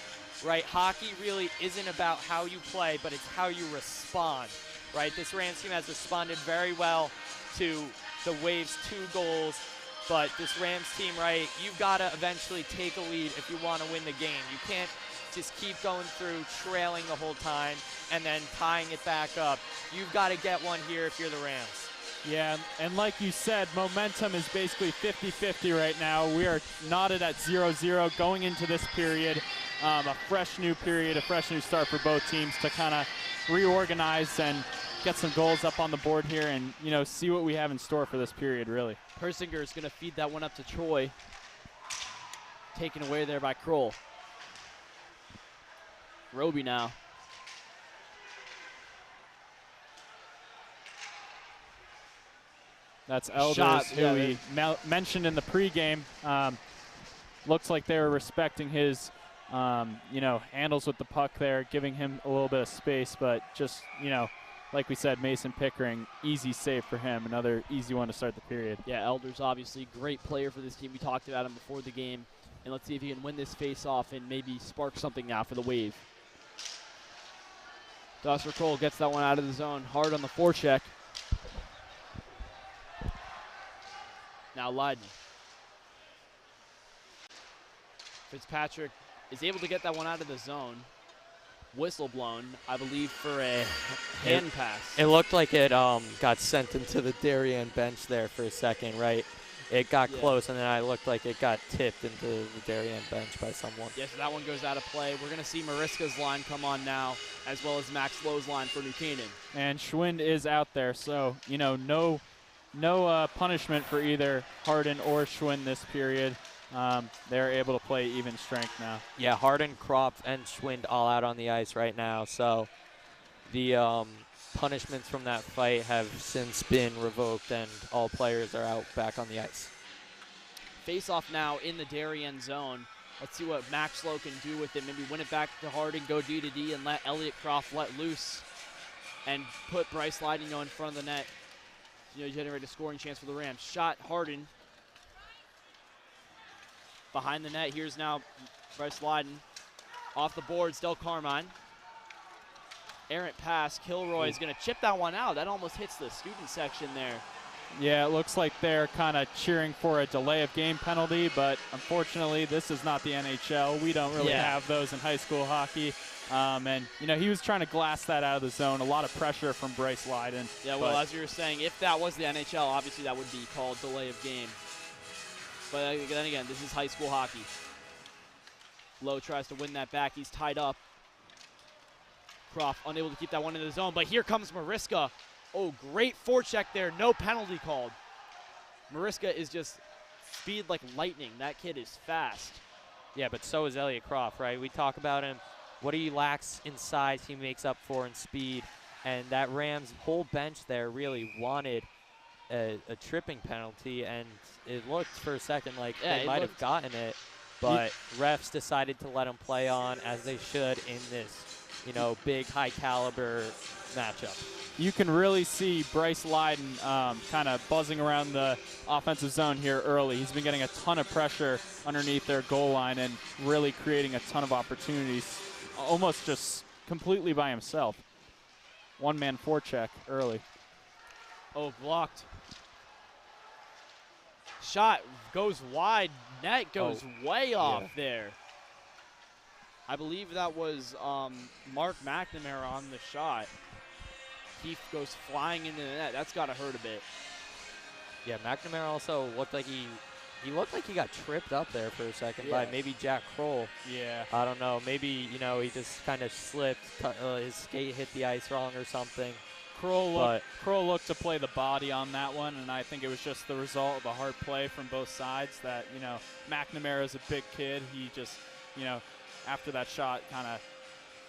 hockey really isn't about how you play, but it's how you respond, right? This Rams team has responded very well to the Waves' 2 goals, but this Rams team, you've got to eventually take a lead if you want to win the game. You can't just keep going through trailing the whole time and then tying it back up. You've got to get one here if you're the Rams. Yeah, and like you said, momentum is basically 50-50 right now. We are knotted at 0-0 going into this period. A fresh new period, a fresh new start for both teams to kind of reorganize and get some goals up on the board here and, see what we have in store for this period, really. Persinger is going to feed that one up to Troy. Taken away there by Kroll. Roby now. That's Elders, Shot, who we mentioned in the pregame. Looks like they were respecting his, handles with the puck there, giving him a little bit of space, but just, like we said, Mason Pickering, easy save for him, another easy one to start the period. Yeah, Elders obviously great player for this team. We talked about him before the game, and let's see if he can win this face-off and maybe spark something now for the Wave. Dusser Kroll gets that one out of the zone, hard on the forecheck. Now Leiden. Fitzpatrick is able to get that one out of the zone. Whistle blown, I believe, for a hand pass. It looked like it got sent into the Darien bench there for a second, right? It got close, and then I looked like it got tipped into the Darien bench by someone. Yes, so that one goes out of play. We're going to see Mariska's line come on now, as well as Max Lowe's line for New Canaan. And Schwind is out there, so, no punishment for either Hardin or Schwind this period. They're able to play even strength now. Yeah, Hardin, Kropf, and Schwind all out on the ice right now. So the punishments from that fight have since been revoked, and all players are out back on the ice. Face-off now in the Darien zone. Let's see what Max Lowe can do with it. Maybe win it back to Hardin, go D-to-D, and let Elliot Croft let loose and put Bryce Leiden in front of the net. Generate a scoring chance for the Rams. Shot Hardin. Behind the net, here's now Bryce Leiden. Off the boards, Del Carmine. Errant pass, Kilroy is going to chip that one out. That almost hits the student section there. Yeah, it looks like they're kind of cheering for a delay of game penalty, but unfortunately this is not the NHL. We don't really have those in high school hockey. And, he was trying to glass that out of the zone. A lot of pressure from Bryce Leiden. Yeah, well, as you were saying, if that was the NHL, obviously that would be called delay of game. But then again, this is high school hockey. Lowe tries to win that back. He's tied up. Croft unable to keep that one in the zone, but here comes Mariska. Oh, great forecheck there. No penalty called. Mariska is just speed like lightning. That kid is fast. Yeah, but so is Elliot Croft, right? We talk about him. What he lacks in size, he makes up for in speed. And that Rams whole bench there really wanted a tripping penalty, and it looked for a second like they might have gotten it, but refs decided to let him play on as they should in this, big, high-caliber matchup. You can really see Bryce Leiden kind of buzzing around the offensive zone here early. He's been getting a ton of pressure underneath their goal line and really creating a ton of opportunities, almost just completely by himself. One-man forecheck early. Oh, blocked. Shot goes wide. Net goes way off there. I believe that was Mark McNamara on the shot. Keith goes flying into the net. That's got to hurt a bit. Yeah, McNamara also looked like he looked like he got tripped up there for a second by maybe Jack Kroll. Yeah. I don't know. Maybe, he just kind of slipped. His skate hit the ice wrong or something. Kroll looked to play the body on that one, and I think it was just the result of a hard play from both sides that, McNamara is a big kid. He just, after that shot kind of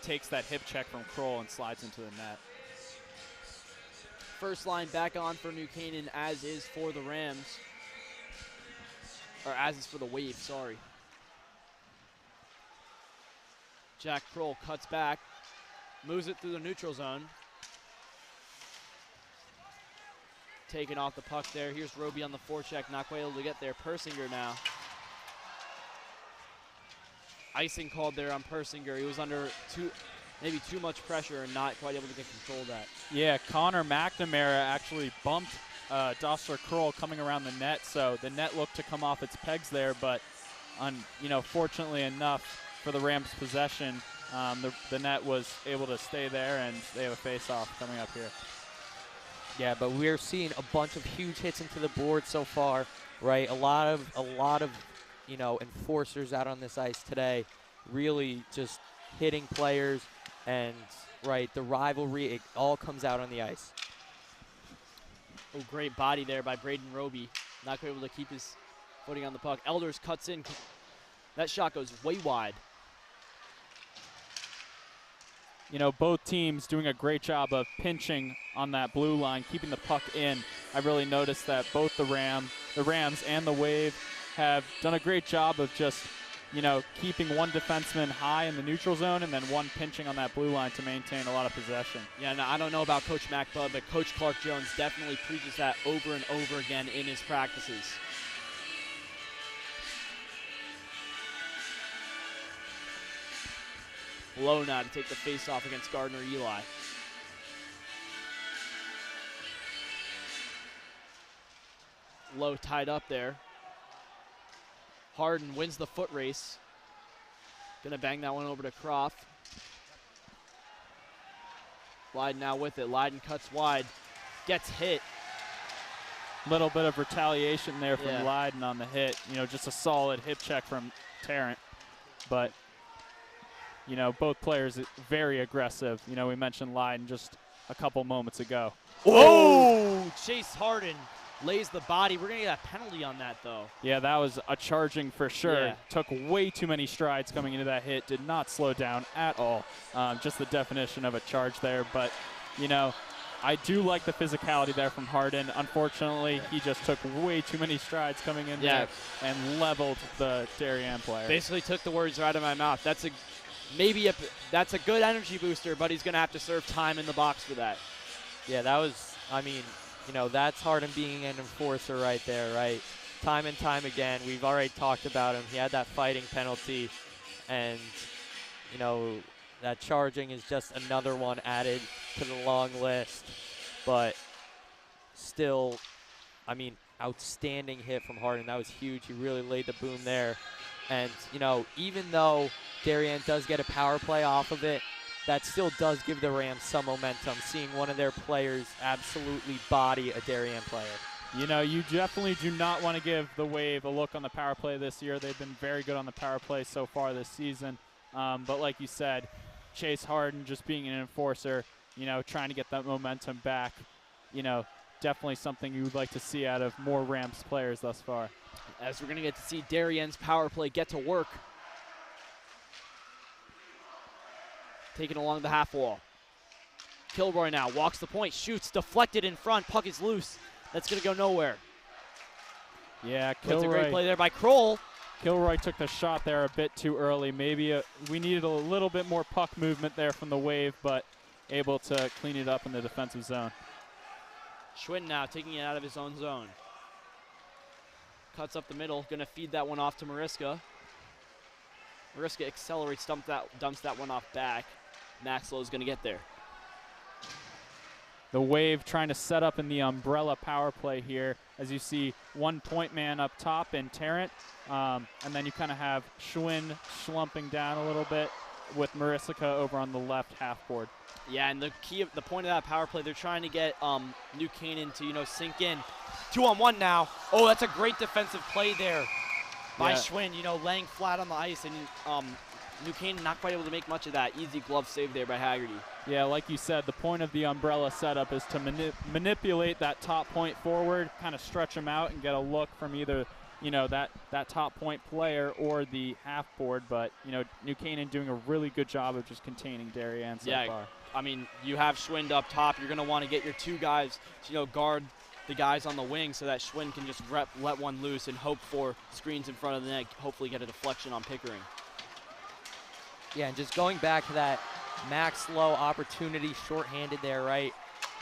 takes that hip check from Kroll and slides into the net. First line back on for New Canaan, as is for the Rams. or as is for the Wave, sorry. Jack Kroll cuts back, moves it through the neutral zone. Taking off the puck there. Here's Roby on the forecheck, not quite able to get there. Persinger now. Icing called there on Persinger. He was under maybe too much pressure and not quite able to get control of that. Yeah, Connor McNamara actually bumped Dossler Kroll coming around the net, so the net looked to come off its pegs there, but fortunately enough for the Rams' possession, the net was able to stay there, and they have a face-off coming up here. Yeah, but we're seeing a bunch of huge hits into the board so far, right? A lot of enforcers out on this ice today, really just hitting players, and right, the rivalry, it all comes out on the ice. Oh, great body there by Braden Roby. Not able to keep his footing on the puck. Elders cuts in. That shot goes way wide. Both teams doing a great job of pinching on that blue line, keeping the puck in. I really noticed that both the Rams and the Wave have done a great job of just, keeping one defenseman high in the neutral zone and then one pinching on that blue line to maintain a lot of possession. Yeah, no, I don't know about Coach MacBud, but Coach Clark Jones definitely preaches that over and over again in his practices. Low now to take the face-off against Gardner Eli. Low tied up there. Harden wins the foot race. Gonna bang that one over to Croft. Lyden now with it. Lyden cuts wide. Gets hit. Little bit of retaliation there from Lyden on the hit. Just a solid hip check from Tarrant. But both players very aggressive. We mentioned Lyden just a couple moments ago. Oh! Chase Harden lays the body. We're going to get a penalty on that, though. Yeah, that was a charging for sure. Yeah. Took way too many strides coming into that hit. Did not slow down at all. Just the definition of a charge there. But, I do like the physicality there from Harden. Unfortunately, he just took way too many strides coming in there and leveled the Darien player. Basically took the words right out of my mouth. That's a good energy booster, but he's going to have to serve time in the box for that. Yeah, that was, that's Harden being an enforcer right there, right? Time and time again, we've already talked about him. He had that fighting penalty, and, that charging is just another one added to the long list. But still, outstanding hit from Harden. That was huge. He really laid the boom there. And, even though Darien does get a power play off of it, that still does give the Rams some momentum, seeing one of their players absolutely body a Darien player. You definitely do not want to give the Wave a look on the power play this year. They've been very good on the power play so far this season. But like you said, Chase Harden just being an enforcer, trying to get that momentum back, definitely something you would like to see out of more Rams players thus far. As we're going to get to see Darien's power play get to work. Taken along the half wall. Kilroy now walks the point, shoots, deflected in front, puck is loose. That's going to go nowhere. Yeah, That's a great play there by Kroll. Kilroy took the shot there a bit too early. Maybe we needed a little bit more puck movement there from the Wave, but able to clean it up in the defensive zone. Schwinn now taking it out of his own zone. Cuts up the middle, going to feed that one off to Mariska. Mariska accelerates, dumps that one off back. Maxwell is going to get there. The Wave trying to set up in the umbrella power play here. As you see, one point man up top in Tarrant. And then you kind of have Schwinn slumping down a little bit with Mariska over on the left half board. Yeah, and the point of that power play, they're trying to get New Canaan to, sink in. 2-on-1 now. Oh, that's a great defensive play there by Schwinn, laying flat on the ice, and New Canaan not quite able to make much of that. Easy glove save there by Haggerty. Yeah, like you said, the point of the umbrella setup is to manipulate that top point forward, kind of stretch them out and get a look from either, that top point player or the half board. But, New Canaan doing a really good job of just containing Darien so far. You have Schwinn up top. You're going to want to get your two guys to, guard the guys on the wing so that Schwinn can just let one loose and hope for screens in front of the net, hopefully get a deflection on Pickering. Yeah, and just going back to that Max Lowe opportunity, shorthanded there, right?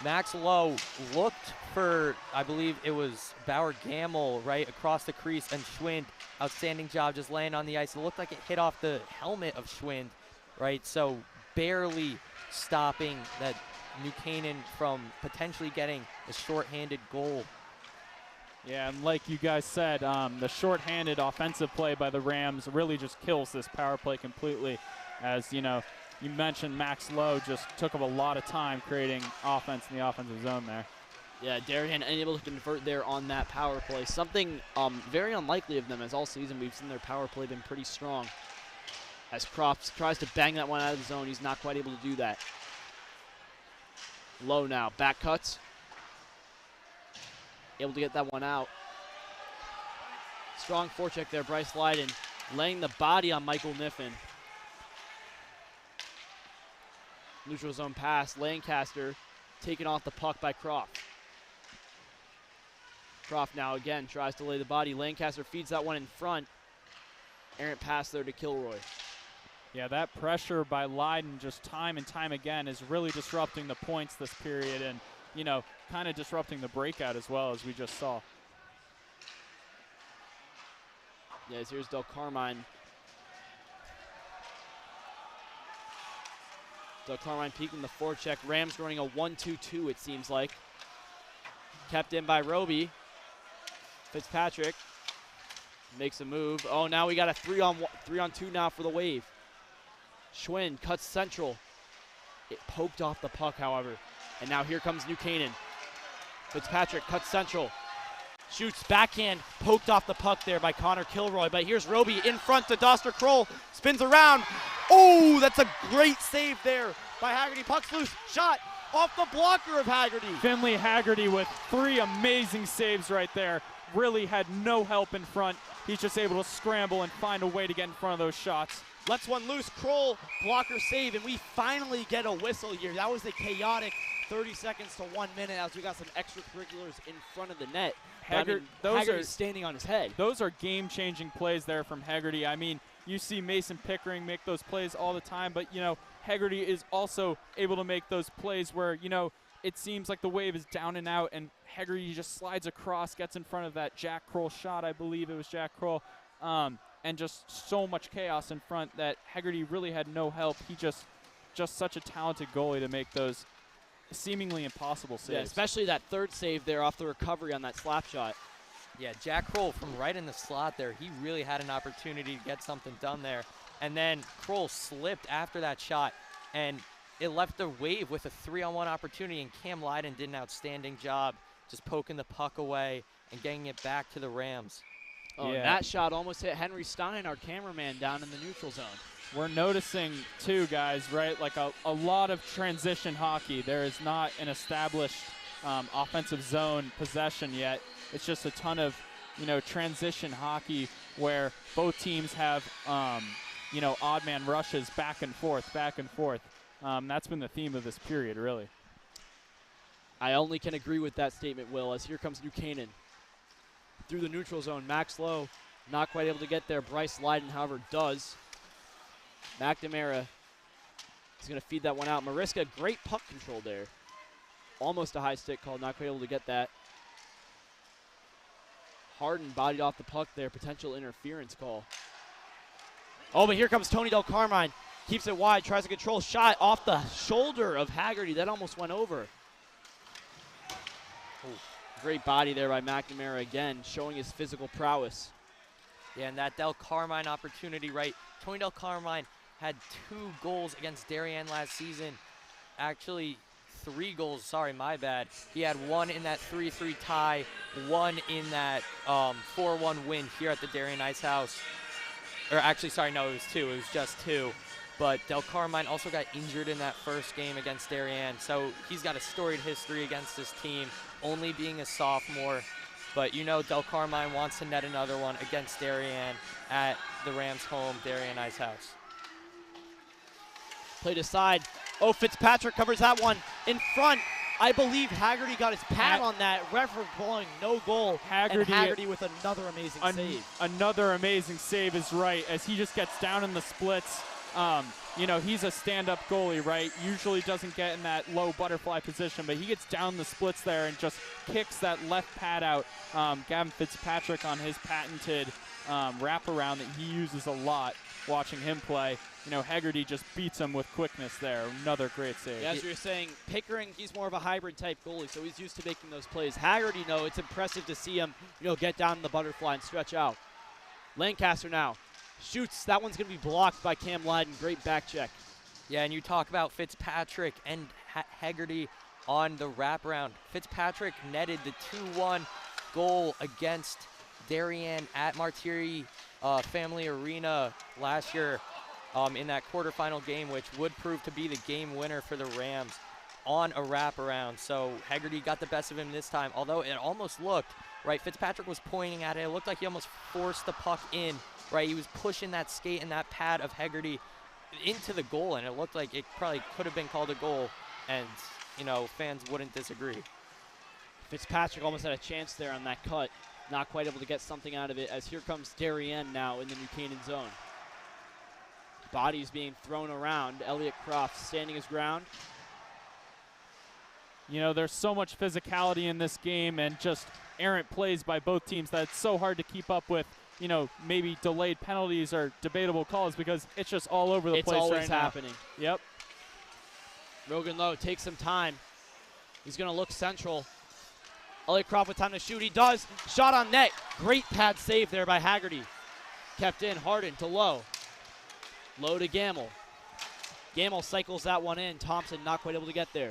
Max Lowe looked for, I believe it was Bauer Gamble, right, across the crease, and Schwind, outstanding job just laying on the ice. It looked like it hit off the helmet of Schwind, right? So barely stopping that New Canaan from potentially getting a shorthanded goal. Yeah, and like you guys said, the shorthanded offensive play by the Rams really just kills this power play completely. As you know, you mentioned Max Lowe just took up a lot of time creating offense in the offensive zone there. Yeah, Darien unable to convert there on that power play. Something very unlikely of them, as all season we've seen their power play been pretty strong. As Crofts tries to bang that one out of the zone, he's not quite able to do that. Lowe now, back cuts. Able to get that one out. Strong forecheck there, Bryce Leiden laying the body on Michael Niffen. Neutral zone pass, Lancaster taken off the puck by Croft. Croft now again tries to lay the body. Lancaster feeds that one in front. Errant pass there to Kilroy. Yeah, that pressure by Leiden just time and time again is really disrupting the points this period and, you know, kind of disrupting the breakout as well, as we just saw. Yes, here's Del Carmine. Del Carmine peeking the forecheck. Rams running a 1-2-2, it seems like. Kept in by Roby. Fitzpatrick makes a move. Oh, now we got a 3-on-2 now for the Wave. Schwinn cuts central. It poked off the puck, however. And now here comes New Canaan. Fitzpatrick cuts central. Shoots backhand, poked off the puck there by Connor Kilroy. But here's Roby in front to Doster Kroll. Spins around. Oh, that's a great save there by Haggerty. Puck's loose. Shot off the blocker of Haggerty. Finley Haggerty with 3 amazing saves right there. Really had no help in front. He's just able to scramble and find a way to get in front of those shots. Lets one loose. Kroll, blocker save, and we finally get a whistle here. That was a chaotic 30 seconds to 1 minute as we got some extracurriculars in front of the net. Haggerty's standing on his head. Those are game-changing plays there from Haggerty. I mean, you see Mason Pickering make those plays all the time, but, you know, Haggerty is also able to make those plays where, you know, it seems like the Wave is down and out, and Haggerty just slides across, gets in front of that Jack Kroll shot. I believe it was Jack Kroll. And just so much chaos in front that Haggerty really had no help. He just such a talented goalie to make those seemingly impossible saves. Yeah, especially that third save there off the recovery on that slap shot. Yeah, Jack Kroll from right in the slot there. He really had an opportunity to get something done there. And then Kroll slipped after that shot, and it left the Wave with a 3-on-1 opportunity, and Cam Leiden did an outstanding job just poking the puck away and getting it back to the Rams. Oh, yeah. That shot almost hit Henry Stein, our cameraman, down in the neutral zone. We're noticing, too, guys, right, like a lot of transition hockey. There is not an established offensive zone possession yet. It's just a ton of, you know, transition hockey where both teams have, you know, odd man rushes back and forth, back and forth. That's been the theme of this period, really. I only can agree with that statement, Will, as here comes New Canaan. Through the neutral zone, Max Lowe not quite able to get there. Bryce Leiden, however, does. McNamara is going to feed that one out. Mariska, great puck control there. Almost a high stick call, not quite able to get that. Harden bodied off the puck there, potential interference call. Oh, but here comes Tony Del Carmine. Keeps it wide, tries to control, shot off the shoulder of Haggerty. That almost went over. Oh. Great body there by McNamara again, showing his physical prowess. Yeah, and that Del Carmine opportunity, right? Tony Del Carmine had 2 goals against Darien last season. Actually, 3 goals, sorry, my bad. He had 1 in that 3-3 tie, 1 in that 4-1 win here at the Darien Ice House. Or actually, sorry, no, it was 2. It was just 2. But Del Carmine also got injured in that first game against Darien, so he's got a storied history against this team, only being a sophomore. But you know Del Carmine wants to net another one against Darien at the Rams' home, Darien Ice House. Played aside. Oh, Fitzpatrick covers that one in front. I believe Haggerty got his pad on that. Ref blowing no goal. Haggerty with another amazing save. Another amazing save is right, as he just gets down in the splits. You know, he's a stand-up goalie, right? Usually doesn't get in that low butterfly position, but he gets down the splits there and just kicks that left pad out. Gavin Fitzpatrick on his patented wraparound that he uses a lot, watching him play. You know, Haggerty just beats him with quickness there. Another great save. Yeah, as you were saying, Pickering, he's more of a hybrid type goalie, so he's used to making those plays. Haggerty, no, it's impressive to see him, you know, get down in the butterfly and stretch out. Lancaster now shoots. That one's going to be blocked by Cam Lydon. Great back check. Yeah, and you talk about Fitzpatrick and Haggerty on the wraparound. Fitzpatrick netted the 2-1 goal against Darien at Martiri Family Arena last year in that quarterfinal game, which would prove to be the game winner for the Rams on a wraparound. So Haggerty got the best of him this time, although it almost looked, right, Fitzpatrick was pointing at it. It looked like he almost forced the puck in, right? He was pushing that skate and that pad of Haggerty into the goal, and it looked like it probably could have been called a goal, and, you know, fans wouldn't disagree. Fitzpatrick almost had a chance there on that cut. Not quite able to get something out of it, as here comes Darien now in the New Canaan zone. Bodies being thrown around. Elliot Croft standing his ground. You know, there's so much physicality in this game and just errant plays by both teams that it's so hard to keep up with, you know, maybe delayed penalties or debatable calls, because it's just all over the place right now. It's always happening. Yep. Rogan Lowe takes some time. He's going to look central. Elliot Croft with time to shoot. He does. Shot on net. Great pad save there by Haggerty. Kept in. Harden to Lowe. Lowe to Gamble. Gamble cycles that one in. Thompson not quite able to get there.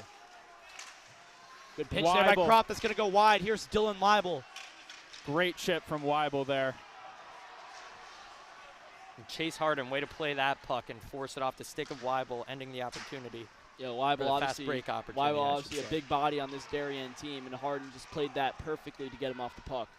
Good pinch there by Croft. That's going to go wide. Here's Dylan Leibel. Great chip from Weibel there. And Chase Harden, way to play that puck and force it off the stick of Weibel, ending the opportunity. Yeah, Weibel obviously, break opportunity, Weibel obviously a big body on this Darien team, and Harden just played that perfectly to get him off the puck.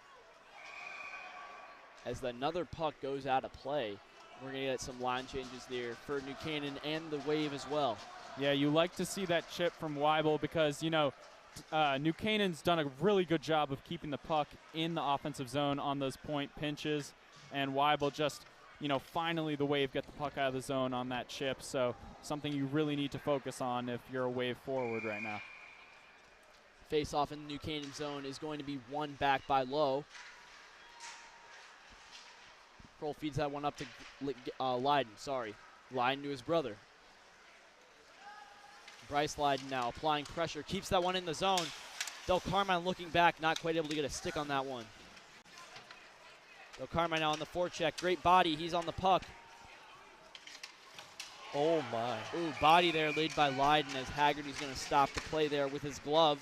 As another puck goes out of play, we're going to get some line changes there for New Canaan and the Wave as well. Yeah, you like to see that chip from Weibel because, you know, New Canaan's done a really good job of keeping the puck in the offensive zone on those point pinches, and Weibel just, you know, finally the Wave get the puck out of the zone on that chip, so something you really need to focus on if you're a Wave forward right now. Face off in the New Canaan zone is going to be won back by Lowe. Kroll feeds that one up to Lydon, Lydon to his brother. Bryce Lydon now applying pressure, keeps that one in the zone. Del Carmine looking back, not quite able to get a stick on that one. Del Carmine now on the forecheck, great body, he's on the puck. Oh my. Ooh, body there laid by Lydon as Haggerty's going to stop the play there with his glove.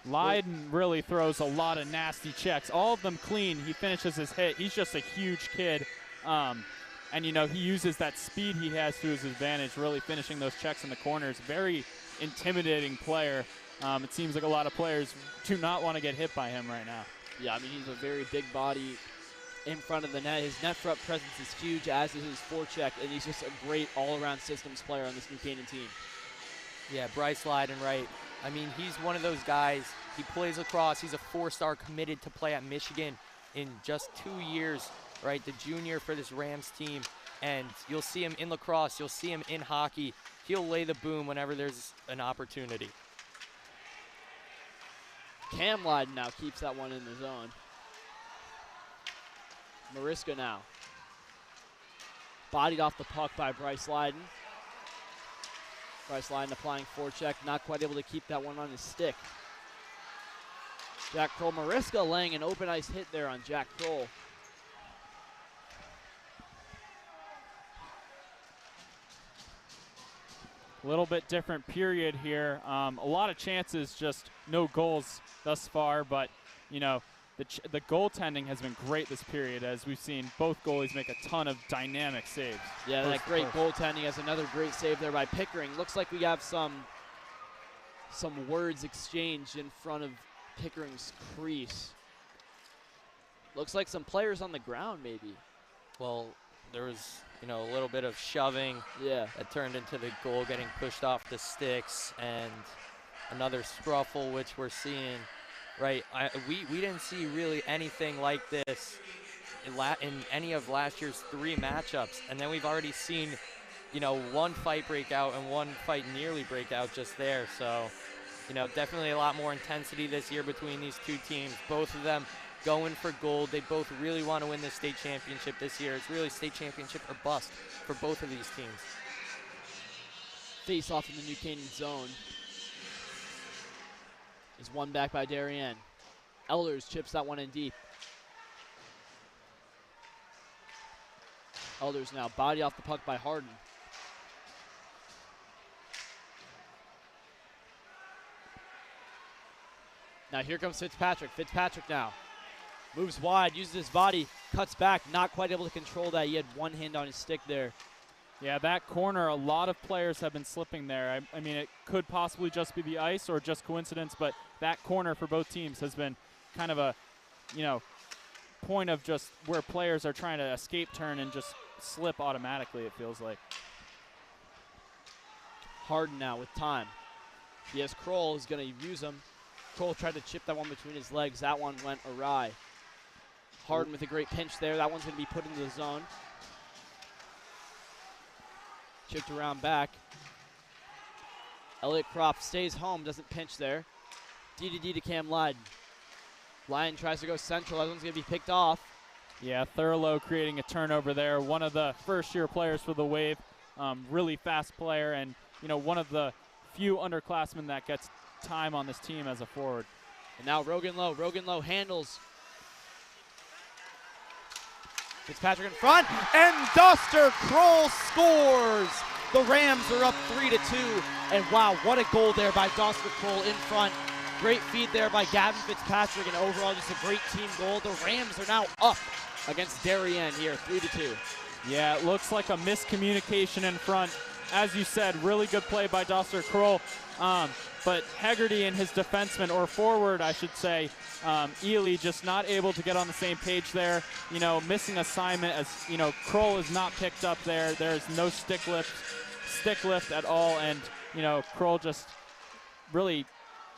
Lydon really throws a lot of nasty checks. All of them clean. He finishes his hit. He's just a huge kid. And, you know, he uses that speed he has to his advantage, really finishing those checks in the corners. Very intimidating player. It seems like a lot of players do not want to get hit by him right now. Yeah, I mean, he's a very big body in front of the net. His net front presence is huge, as is his forecheck, and he's just a great all-around systems player on this New Canaan team. Yeah, Bryce Lydon, right. I mean, he's one of those guys. He plays lacrosse. He's a four-star committed to play at Michigan in just 2 years, right? The junior for this Rams team. And you'll see him in lacrosse. You'll see him in hockey. He'll lay the boom whenever there's an opportunity. Cam Lydon now keeps that one in the zone. Mariska now. Bodied off the puck by Bryce Lydon. Bryce Lydon applying forecheck, not quite able to keep that one on his stick. Jack Kroll, Mariska laying an open ice hit there on Jack Kroll. A little bit different period here. A lot of chances, just no goals thus far, but, you know, the goaltending has been great this period, as we've seen both goalies make a ton of dynamic saves. Yeah, that great goaltending has another great save there by Pickering. Looks like we have some words exchanged in front of Pickering's crease. Looks like some players on the ground, maybe. Well, there was, you know, a little bit of shoving. Yeah. That turned into the goal getting pushed off the sticks, and Another scruffle, which we're seeing, right? We didn't see really anything like this in any of last year's 3 matchups. And then we've already seen, you know, 1 fight break out and 1 fight nearly break out just there. So, you know, definitely a lot more intensity this year between these 2 teams. Both of them going for gold. They both really want to win the state championship this year. It's really state championship or bust for both of these teams. Face off in the New Canaan zone is won back by Darien. Elders chips that one in deep. Elders now body off the puck by Harden. Now here comes Fitzpatrick. Fitzpatrick now moves wide, uses his body, cuts back, not quite able to control that. He had one hand on his stick there. Yeah, that corner, a lot of players have been slipping there. I mean, it could possibly just be the ice or just coincidence, but that corner for both teams has been kind of a, you know, point of just where players are trying to escape turn and just slip automatically, it feels like. Harden now with time. He has Kroll, who's going to use him. Kroll tried to chip that one between his legs. That one went awry. Harden with a great pinch there. That one's going to be put into the zone. Chipped around back. Elliott Croft stays home, doesn't pinch there. D to Cam Lyden. Lyden tries to go central. That one's going to be picked off. Yeah, Thurlow creating a turnover there. One of the first-year players for the Wave. Really fast player and, you know, one of the few underclassmen that gets time on this team as a forward. And now Rogan Lowe handles. Fitzpatrick in front, and Duster Kroll scores. The Rams are up 3-2, and wow, what a goal there by Duster Kroll in front. Great feed there by Gavin Fitzpatrick, and overall just a great team goal. The Rams are now up against Darien here, 3-2. Yeah, it looks like a miscommunication in front. As you said, really good play by Duster Kroll. But Hegarty and his defenseman, or forward, I should say, Ely, just not able to get on the same page there. You know, missing assignment as, you know, Kroll is not picked up there. There's no stick lift at all. And, you know, Kroll just really,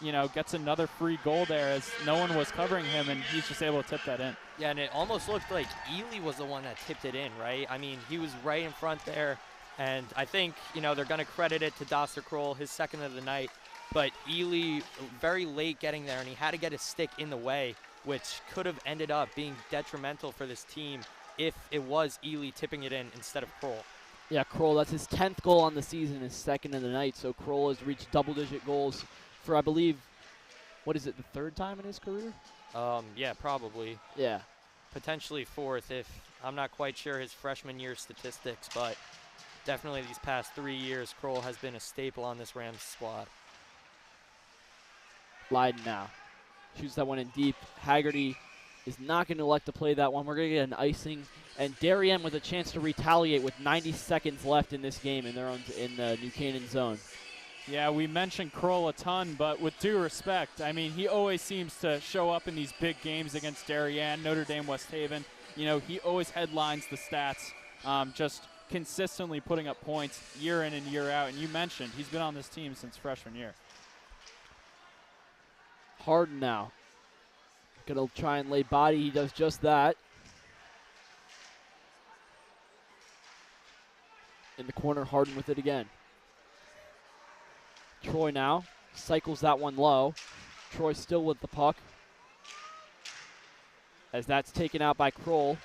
you know, gets another free goal there as no one was covering him, and he's just able to tip that in. Yeah, and it almost looked like Ely was the one that tipped it in, right? I mean, he was right in front there. And I think, you know, they're going to credit it to Duster Kroll, his second of the night. But Ely, very late getting there, and he had to get his stick in the way, which could have ended up being detrimental for this team if it was Ely tipping it in instead of Kroll. Yeah, Kroll, that's his 10th goal on the season, his second of the night. So Kroll has reached double-digit goals for, I believe, what is it, the 3rd time in his career? Yeah, probably. Yeah. Potentially 4th, if I'm not quite sure his freshman year statistics, but definitely these past 3 years, Kroll has been a staple on this Rams squad. Lyden now shoots that one in deep. Haggerty is not going to elect to play that one. We're going to get an icing, and Darien with a chance to retaliate with 90 seconds left in this game in the New Canaan zone. Yeah, we mentioned Kroll a ton, but with due respect, I mean, he always seems to show up in these big games against Darien, Notre Dame, West Haven. You know, he always headlines the stats, just consistently putting up points year in and year out. And you mentioned he's been on this team since freshman year. Harden now. Gonna try and lay body. He does just that. In the corner, Harden with it again. Troy now cycles that one low. Troy still with the puck, as that's taken out by Kroll.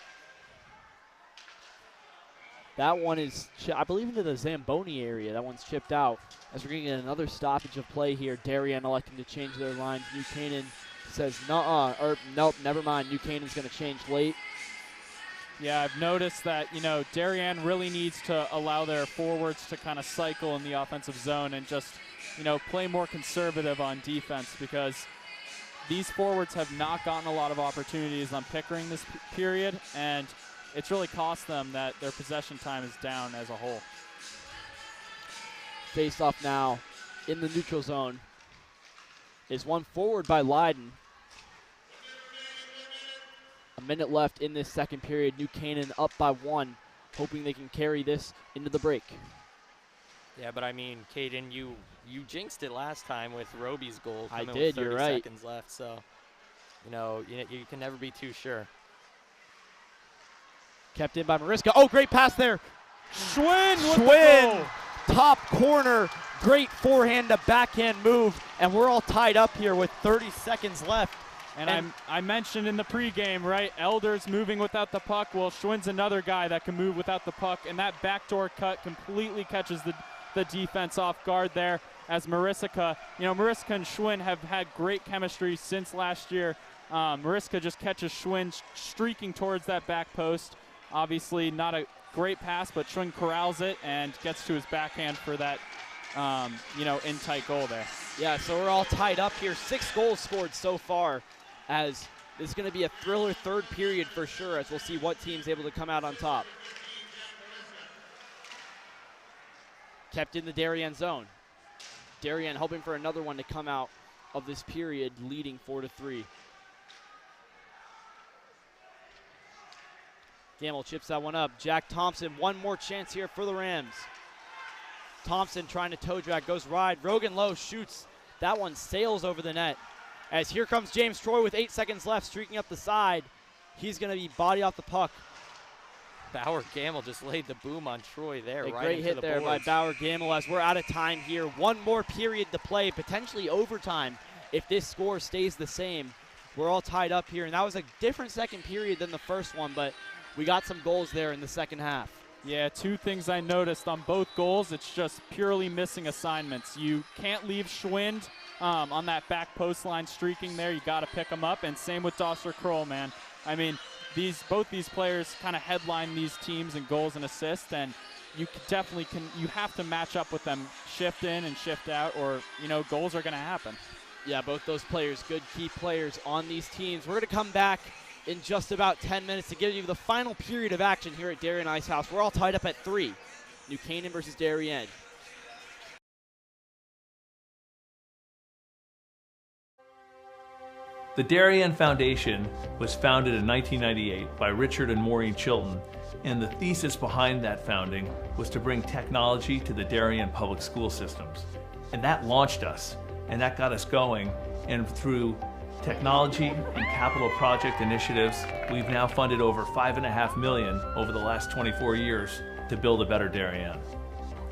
That one is, I believe, into the Zamboni area. That one's chipped out. As we're going to get another stoppage of play here. Darien electing to change their lines. New Canaan says, nope, never mind. New Canaan's going to change late. Yeah, I've noticed that, you know, Darien really needs to allow their forwards to kind of cycle in the offensive zone and just, you know, play more conservative on defense, because these forwards have not gotten a lot of opportunities on Pickering this period, and it's really cost them that their possession time is down as a whole. Face off now in the neutral zone is one forward by Lyden. A minute left in this second period. New Canaan up by 1, hoping they can carry this into the break. Yeah, but I mean, Caden, you jinxed it last time with Roby's goal. I With did, 30 you're right. seconds left, so, you can never be too sure. Kept in by Mariska. Oh, great pass there. Schwinn with the goal. Top corner. Great forehand to backhand move. And we're all tied up here with 30 seconds left. And I mentioned in the pregame, right, Elder's moving without the puck. Well, Schwinn's another guy that can move without the puck, and that backdoor cut completely catches the defense off guard there as Mariska and Schwinn have had great chemistry since last year. Mariska just catches Schwinn streaking towards that back post. Obviously not a great pass, but Schwinn corrals it and gets to his backhand for that, in-tight goal there. Yeah, so we're all tied up here. 6 goals scored so far, as this is going to be a thriller third period for sure, as we'll see what team's able to come out on top. Kept in the Darien zone. Darien hoping for another one to come out of this period, leading 4-3. Gamble chips that one up. Jack Thompson, one more chance here for the Rams. Thompson trying to toe drag, goes wide. Rogan Lowe shoots. That one sails over the net. As here comes James Troy with 8 seconds left, streaking up the side. He's going to be body off the puck. Bauer Gamble just laid the boom on Troy there. A right great into hit the there boards. by Bauer Gamble as we're out of time here. One more period to play, potentially overtime if this score stays the same. We're all tied up here, and that was a different second period than the first one, but we got some goals there in the second half. Yeah, 2 things I noticed on both goals. It's just purely missing assignments. You can't leave Schwinn on that back post line streaking there. You got to pick him up, and same with Dosser Kroll, man. I mean, both these players kind of headline these teams in goals and assists, and you you have to match up with them, shift in and shift out, or goals are going to happen. Yeah, both those players, good key players on these teams. We're going to come back in just about 10 minutes to give you the final period of action here at Darien Ice House. We're all tied up at 3. New Canaan versus Darien. The Darien Foundation was founded in 1998 by Richard and Maureen Chilton, and the thesis behind that founding was to bring technology to the Darien public school systems. And that launched us, and that got us going, and through technology and capital project initiatives, we've now funded over $5.5 million over the last 24 years to build a better Darien.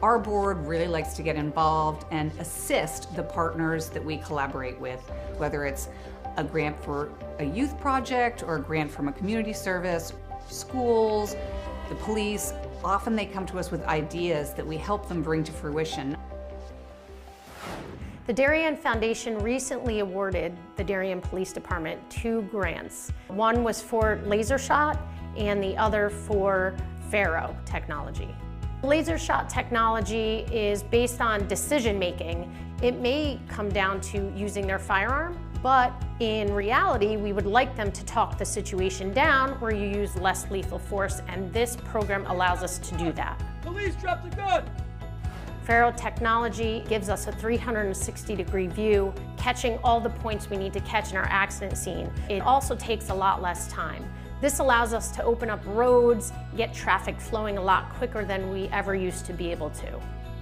Our board really likes to get involved and assist the partners that we collaborate with, whether it's a grant for a youth project or a grant from a community service, schools, the police. Often they come to us with ideas that we help them bring to fruition. The Darien Foundation recently awarded the Darien Police Department 2 grants. One was for laser shot and the other for Faro technology. Laser shot technology is based on decision making. It may come down to using their firearm, but in reality, we would like them to talk the situation down where you use less lethal force, and this program allows us to do that. Police, drop the gun! Faro technology gives us a 360-degree view, catching all the points we need to catch in our accident scene. It also takes a lot less time. This allows us to open up roads, get traffic flowing a lot quicker than we ever used to be able to.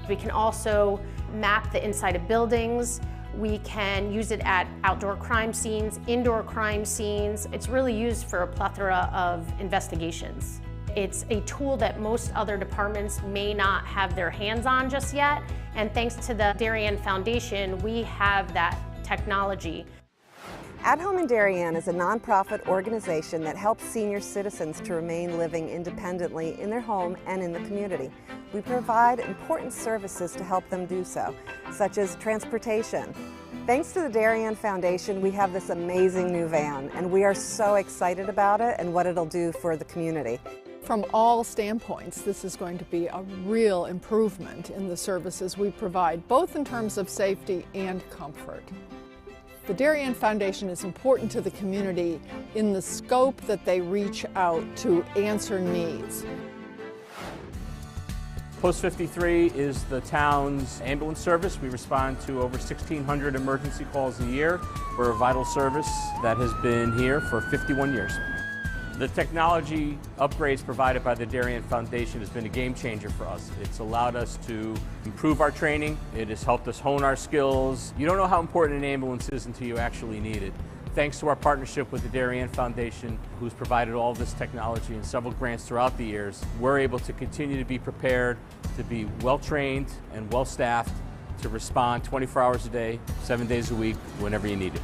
We can also map the inside of buildings. We can use it at outdoor crime scenes, indoor crime scenes. It's really used for a plethora of investigations. It's a tool that most other departments may not have their hands on just yet, and thanks to the Darien Foundation, we have that technology. At Home in Darien is a nonprofit organization that helps senior citizens to remain living independently in their home and in the community. We provide important services to help them do so, such as transportation. Thanks to the Darien Foundation, we have this amazing new van, and we are so excited about it and what it'll do for the community. From all standpoints, this is going to be a real improvement in the services we provide, both in terms of safety and comfort. The Darien Foundation is important to the community in the scope that they reach out to answer needs. Post 53 is the town's ambulance service. We respond to over 1,600 emergency calls a year. We're a vital service that has been here for 51 years. The technology upgrades provided by the Darien Foundation has been a game changer for us. It's allowed us to improve our training. It has helped us hone our skills. You don't know how important an ambulance is until you actually need it. Thanks to our partnership with the Darien Foundation, who's provided all this technology and several grants throughout the years, we're able to continue to be prepared, to be well-trained and well-staffed, to respond 24 hours a day, 7 days a week, whenever you need it.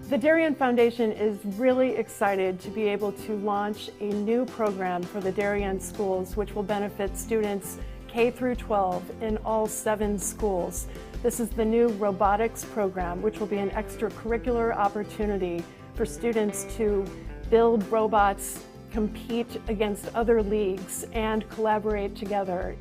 The Darien Foundation is really excited to be able to launch a new program for the Darien schools, which will benefit students K through 12 in all 7 schools. This is the new robotics program, which will be an extracurricular opportunity for students to build robots, compete against other leagues, and collaborate together.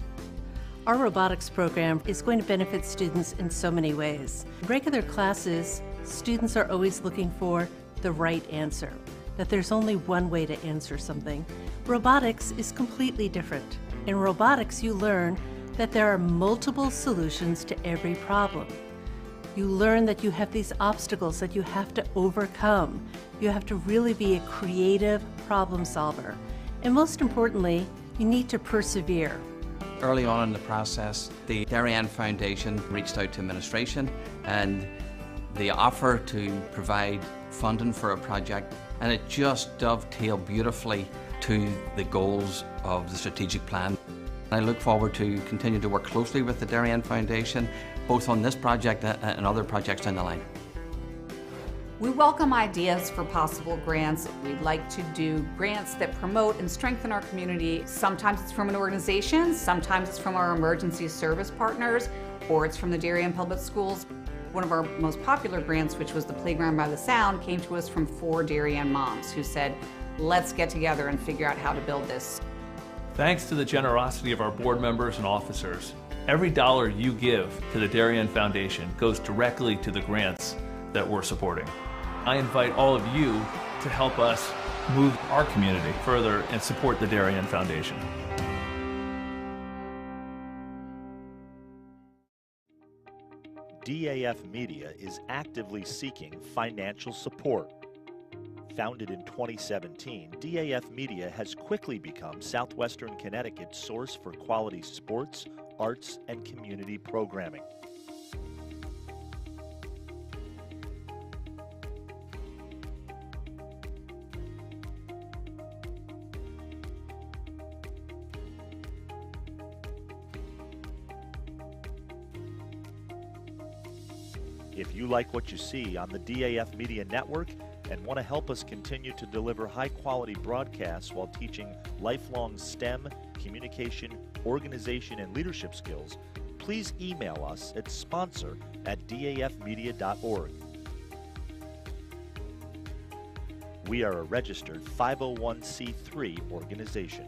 Our robotics program is going to benefit students in so many ways. In regular classes, students are always looking for the right answer, that there's only one way to answer something. Robotics is completely different. In robotics, you learn that there are multiple solutions to every problem. You learn that you have these obstacles that you have to overcome. You have to really be a creative problem solver. And most importantly, you need to persevere. Early on in the process, the Darien Foundation reached out to administration and the offer to provide funding for a project, and it just dovetailed beautifully to the goals of the strategic plan. I look forward to continue to work closely with the Darien Foundation, both on this project and other projects down the line. We welcome ideas for possible grants. We'd like to do grants that promote and strengthen our community. Sometimes it's from an organization, sometimes it's from our emergency service partners, or it's from the Darien Public Schools. One of our most popular grants, which was the Playground by the Sound, came to us from 4 Darien moms who said, let's get together and figure out how to build this. Thanks to the generosity of our board members and officers, every dollar you give to the Darien Foundation goes directly to the grants that we're supporting. I invite all of you to help us move our community further and support the Darien Foundation. DAF Media is actively seeking financial support. Founded in 2017, DAF Media has quickly become Southwestern Connecticut's source for quality sports, arts, and community programming. If you like what you see on the DAF Media Network and want to help us continue to deliver high-quality broadcasts while teaching lifelong STEM, communication, organization, and leadership skills, please email us at sponsor@dafmedia.org. We are a registered 501c3 organization.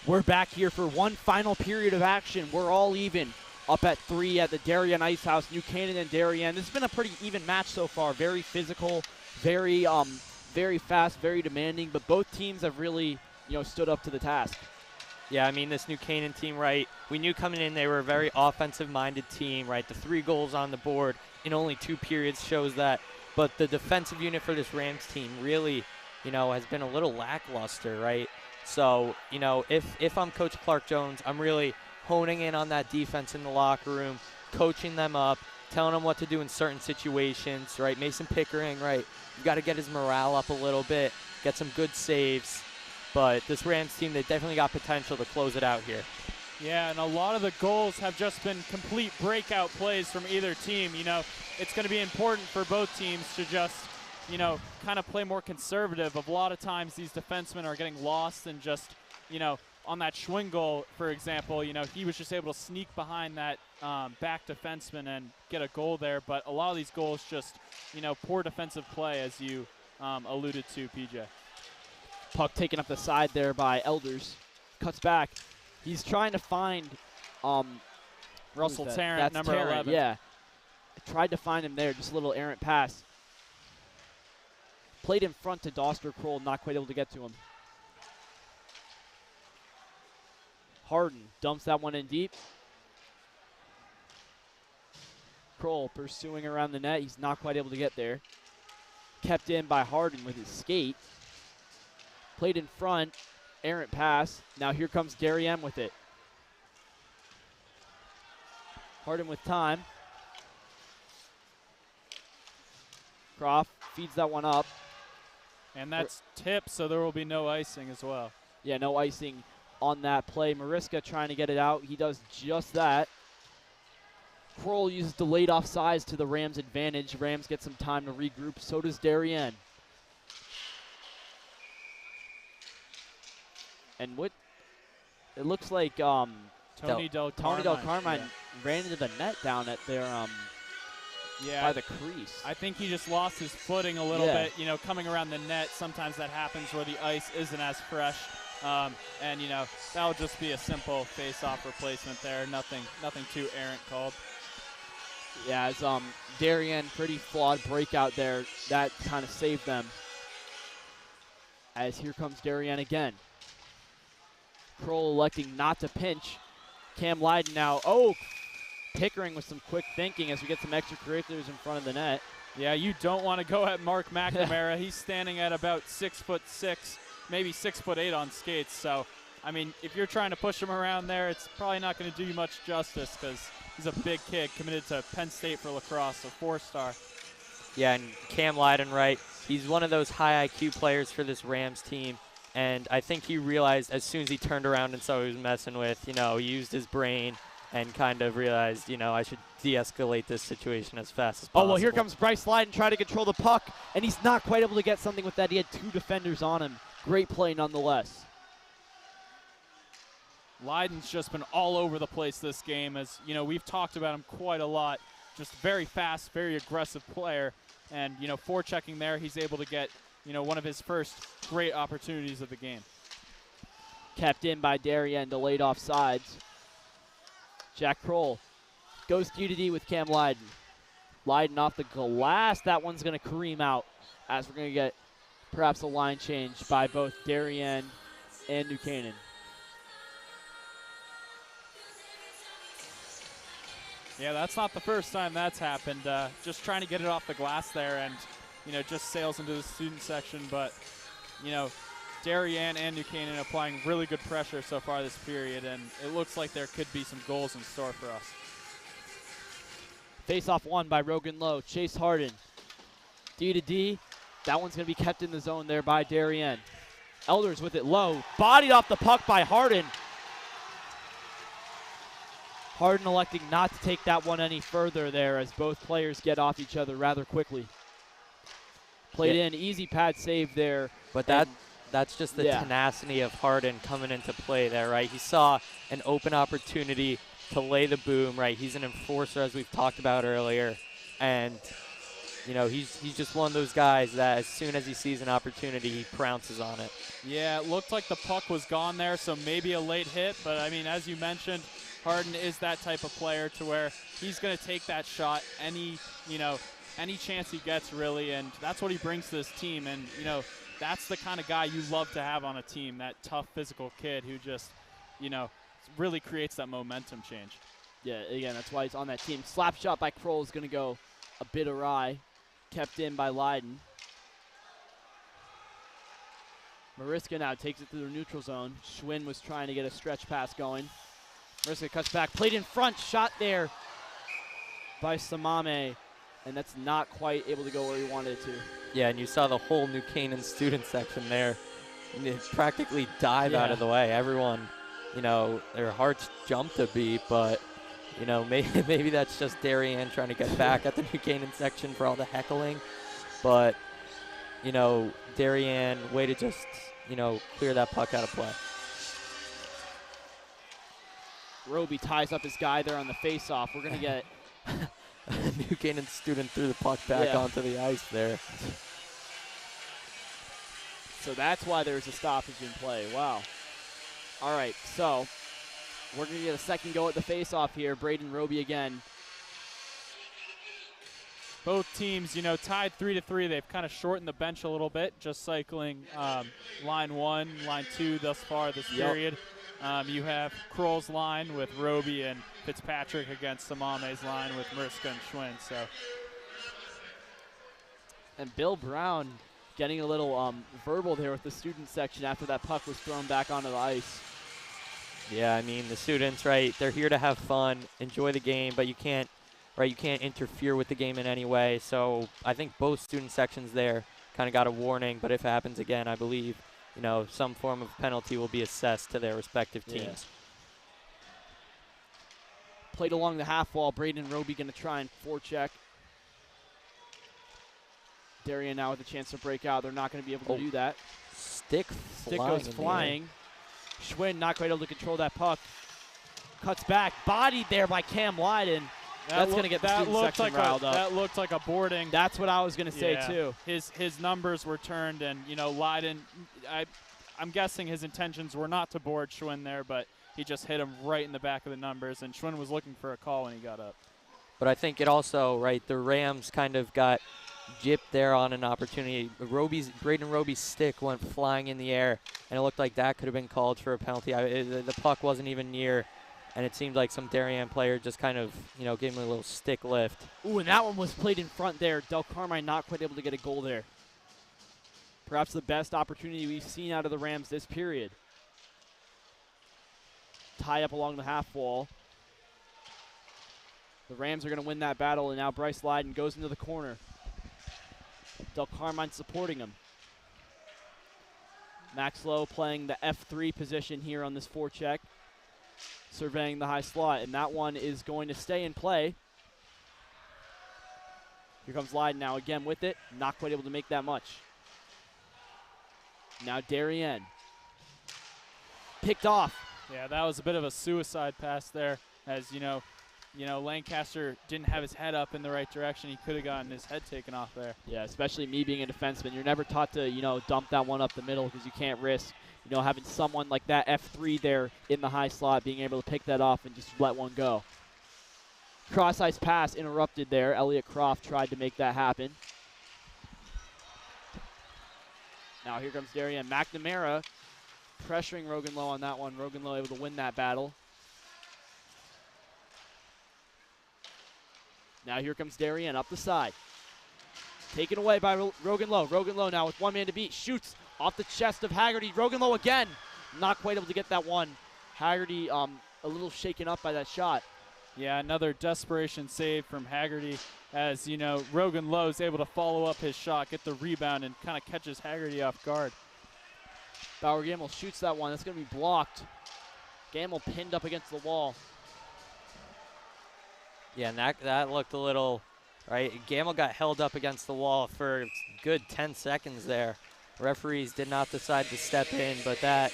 We're back here for one final period of action. We're all even. Up at 3 at the Darien Ice House, New Canaan and Darien. This has been a pretty even match so far. Very physical, very fast, very demanding. But both teams have really, stood up to the task. Yeah, I mean, this New Canaan team, right, we knew coming in they were a very offensive-minded team, right? The 3 goals on the board in only 2 periods shows that. But the defensive unit for this Rams team really, has been a little lackluster, right? So, if I'm Coach Clark Jones, I'm really honing in on that defense in the locker room, coaching them up, telling them what to do in certain situations, right? Mason Pickering, right, you got to get his morale up a little bit, get some good saves. But this Rams team, they definitely got potential to close it out here. Yeah, and a lot of the goals have just been complete breakout plays from either team. It's going to be important for both teams to just, kind of play more conservative. A lot of times these defensemen are getting lost and just, on that Schwing goal, for example, he was just able to sneak behind that back defenseman and get a goal there. But a lot of these goals just, poor defensive play, as you alluded to, PJ. Puck taken up the side there by Elders. Cuts back. He's trying to find Russell Tarrant, number 11. Yeah. I tried to find him there, just a little errant pass. Played in front to Doster Kroll, not quite able to get to him. Harden dumps that one in deep. Kroll pursuing around the net. He's not quite able to get there. Kept in by Harden with his skate. Played in front. Errant pass. Now here comes Darien with it. Harden with time. Croft feeds that one up. And that's tipped, so there will be no icing as well. Yeah, no icing on that play. Mariska trying to get it out. He does just that. Kroll uses delayed offsides to the Rams' advantage. Rams get some time to regroup. So does Darien. And what it looks like Tony Del Carmine ran into the net down at their by the crease. I think he just lost his footing a little bit, coming around the net. Sometimes that happens where the ice isn't as fresh. And that'll just be a simple face-off replacement there. Nothing too errant called. Yeah, as Darien, pretty flawed breakout there. That kind of saved them. As here comes Darien again. Kroll electing not to pinch. Cam Lydon now. Oh, Pickering with some quick thinking as we get some extracurriculars in front of the net. Yeah, you don't want to go at Mark McNamara. He's standing at about 6'6", maybe 6'8" on skates. So, I mean, if you're trying to push him around there, it's probably not going to do you much justice because he's a big kid committed to Penn State for lacrosse, a 4-star. Yeah, and Cam Lydon, right, he's one of those high IQ players for this Rams team. And I think he realized as soon as he turned around and saw who he was messing with, he used his brain and kind of realized, I should de-escalate this situation as fast as possible. Oh, well, here comes Bryce Lydon trying to control the puck, and he's not quite able to get something with that. He had 2 defenders on him. Great play nonetheless. Lydon's just been all over the place this game. As, we've talked about him quite a lot. Just very fast, very aggressive player. And, forechecking there, he's able to get, one of his first great opportunities of the game. Kept in by Darien, delayed offsides. Jack Kroll goes D with Cam Lydon. Lydon off the glass. That one's going to cream out as we're going to get perhaps a line change by both Darien and New Canaan. Yeah, that's not the first time that's happened. Just trying to get it off the glass there and, just sails into the student section. But, Darien and New Canaan applying really good pressure so far this period, and it looks like there could be some goals in store for us. Face-off won by Rogan Lowe. Chase Harden. D. That one's going to be kept in the zone there by Darien. Elders with it low. Bodied off the puck by Harden. Harden electing not to take that one any further there as both players get off each other rather quickly. Played in. Easy pad save there. But that's just the tenacity of Harden coming into play there, right? He saw an open opportunity to lay the boom, right? He's an enforcer, as we've talked about earlier. And you know, he's just one of those guys that as soon as he sees an opportunity, he pounces on it. Yeah, it looked like the puck was gone there, so maybe a late hit. But, I mean, as you mentioned, Harden is that type of player to where he's going to take that shot any chance he gets, really, and that's what he brings to this team. And, you know, that's the kind of guy you love to have on a team, that tough physical kid who just, you know, really creates that momentum change. Yeah, again, that's why he's on that team. Slap shot by Kroll is going to go a bit awry, kept in by Leiden. Mariska now takes it to the neutral zone. Schwinn was trying to get a stretch pass going. Mariska cuts back, played in front, shot there by Samame, and that's not quite able to go where he wanted it to. Yeah, and you saw the whole New Canaan student section there practically dive out of the way. Everyone, you know, their hearts jumped a beat, but, you know, maybe that's just Darien trying to get back at the New Canaan section for all the heckling. But, you know, Darien, way to just, you know, clear that puck out of play. Roby ties up his guy there on the face-off. We're going to get New Canaan student threw the puck back onto the ice there. So that's why there's a stoppage in play. Wow. All right, so we're going to get a second go at the face-off here. Braden Roby again. Both teams, you know, tied 3-3. They've kind of shortened the bench a little bit, just cycling line 1, line 2 thus far this period. You have Kroll's line with Roby and Fitzpatrick against Samame's line with Mariska and Schwinn. So. And Bill Brown getting a little verbal there with the student section after that puck was thrown back onto the ice. Yeah, I mean, the students, right, they're here to have fun, enjoy the game, but you can't interfere with the game in any way. So I think both student sections there kind of got a warning, but if it happens again, I believe, you know, some form of penalty will be assessed to their respective teams. Played along the half wall. Braden Roby going to try and forecheck. Darien now with a chance to break out. They're not going to be able to do that. Stick goes flying. Schwinn not quite able to control that puck. Cuts back. Bodied there by Cam Leiden. That's going to get the student section riled up. That looked like a boarding. That's what I was going to say, too. His numbers were turned, and, you know, Leiden, I'm guessing his intentions were not to board Schwinn there, but he just hit him right in the back of the numbers, and Schwinn was looking for a call when he got up. But I think it also, right, the Rams kind of got gypped there on an opportunity. Braden Roby's stick went flying in the air, and it looked like that could have been called for a penalty. The puck wasn't even near, and it seemed like some Darien player just kind of, you know, gave him a little stick lift. Ooh, and that one was played in front there. Del Carmine not quite able to get a goal there. Perhaps the best opportunity we've seen out of the Rams this period. Tie up along the half wall. The Rams are going to win that battle, and now Bryce Leiden goes into the corner. Del Carmine supporting him. Max Lowe playing the F3 position here on this forecheck, surveying the high slot, and that one is going to stay in play. Here comes Leiden now again with it, not quite able to make that much. Now Darien. Picked off. Yeah, that was a bit of a suicide pass there, as you know, Lancaster didn't have his head up in the right direction. He could have gotten his head taken off there. Yeah, especially me being a defenseman. You're never taught to, you know, dump that one up the middle because you can't risk, you know, having someone like that F3 there in the high slot being able to pick that off and just let one go. Cross-ice pass interrupted there. Elliot Croft tried to make that happen. Now here comes Darien. McNamara pressuring Rogan Lowe on that one. Rogan Lowe able to win that battle. Now here comes Darien up the side. Taken away by Rogan Lowe. Rogan Lowe now with one man to beat. Shoots off the chest of Haggerty. Rogan Lowe again. Not quite able to get that one. Haggerty a little shaken up by that shot. Yeah, another desperation save from Haggerty as, you know, Rogan Lowe is able to follow up his shot, get the rebound, and kind of catches Haggerty off guard. Bauer Gamble shoots that one. That's going to be blocked. Gamble pinned up against the wall. Yeah, and that looked a little, right? Gamble got held up against the wall for a good 10 seconds there. Referees did not decide to step in, but that,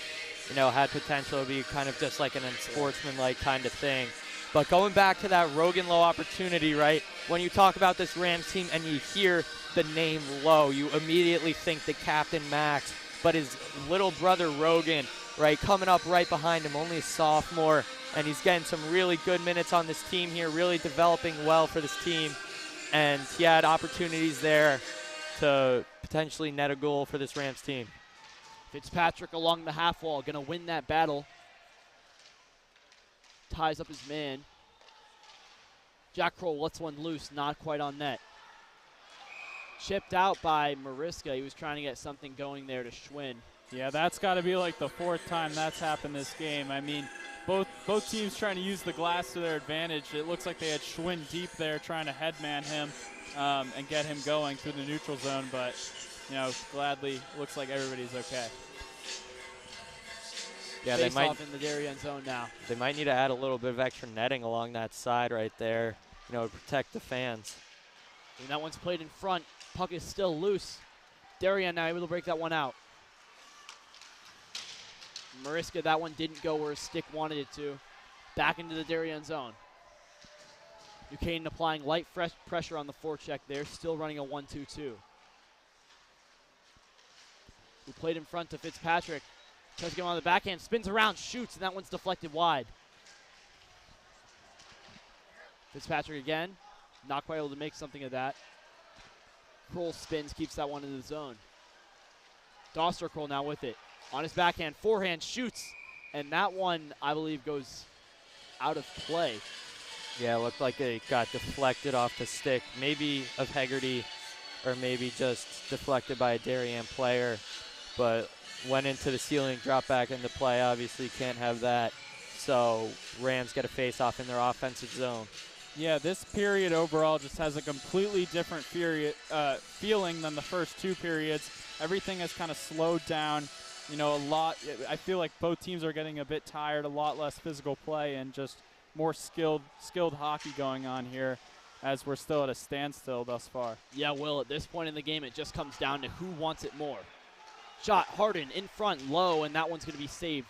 you know, had potential to be kind of just like an unsportsmanlike kind of thing. But going back to that Rogan Lowe opportunity, right, when you talk about this Rams team and you hear the name Lowe, you immediately think the captain Max, but his little brother Rogan, right, coming up right behind him, only a sophomore, and he's getting some really good minutes on this team here, really developing well for this team, and he had opportunities there to potentially net a goal for this Rams team. Fitzpatrick along the half wall, going to win that battle. Ties up his man. Jack Kroll lets one loose, not quite on net. Chipped out by Mariska. He was trying to get something going there to Schwinn. Yeah, that's got to be like the 4th time that's happened this game. I mean, both teams trying to use the glass to their advantage. It looks like they had Schwinn deep there trying to headman him and get him going through the neutral zone, but, you know, gladly looks like everybody's okay. Yeah, Face off in the Darien zone now. They might need to add a little bit of extra netting along that side right there, you know, to protect the fans. And that one's played in front. Puck is still loose. Darien now able to break that one out. Mariska, that one didn't go where his stick wanted it to. Back into the Darien zone. Buchanan applying light pressure on the forecheck there, still running a 1-2-2. We played in front to Fitzpatrick. Tries to get him on the backhand, spins around, shoots, and that one's deflected wide. Fitzpatrick again, not quite able to make something of that. Kroll spins, keeps that one in the zone. Doster-Kroll now with it. On his backhand, forehand, shoots, and that one, I believe, goes out of play. Yeah, it looked like it got deflected off the stick, maybe of Hegarty, or maybe just deflected by a Darien player, but went into the ceiling, dropped back into play. Obviously can't have that. So Rams get a face-off in their offensive zone. Yeah, this period overall just has a completely different feeling than the first 2 periods. Everything has kind of slowed down, you know, a lot. I feel like both teams are getting a bit tired, a lot less physical play, and just more skilled hockey going on here as we're still at a standstill thus far. Yeah, Will, at this point in the game, it just comes down to who wants it more. Shot, Harden in front, low, and that one's going to be saved.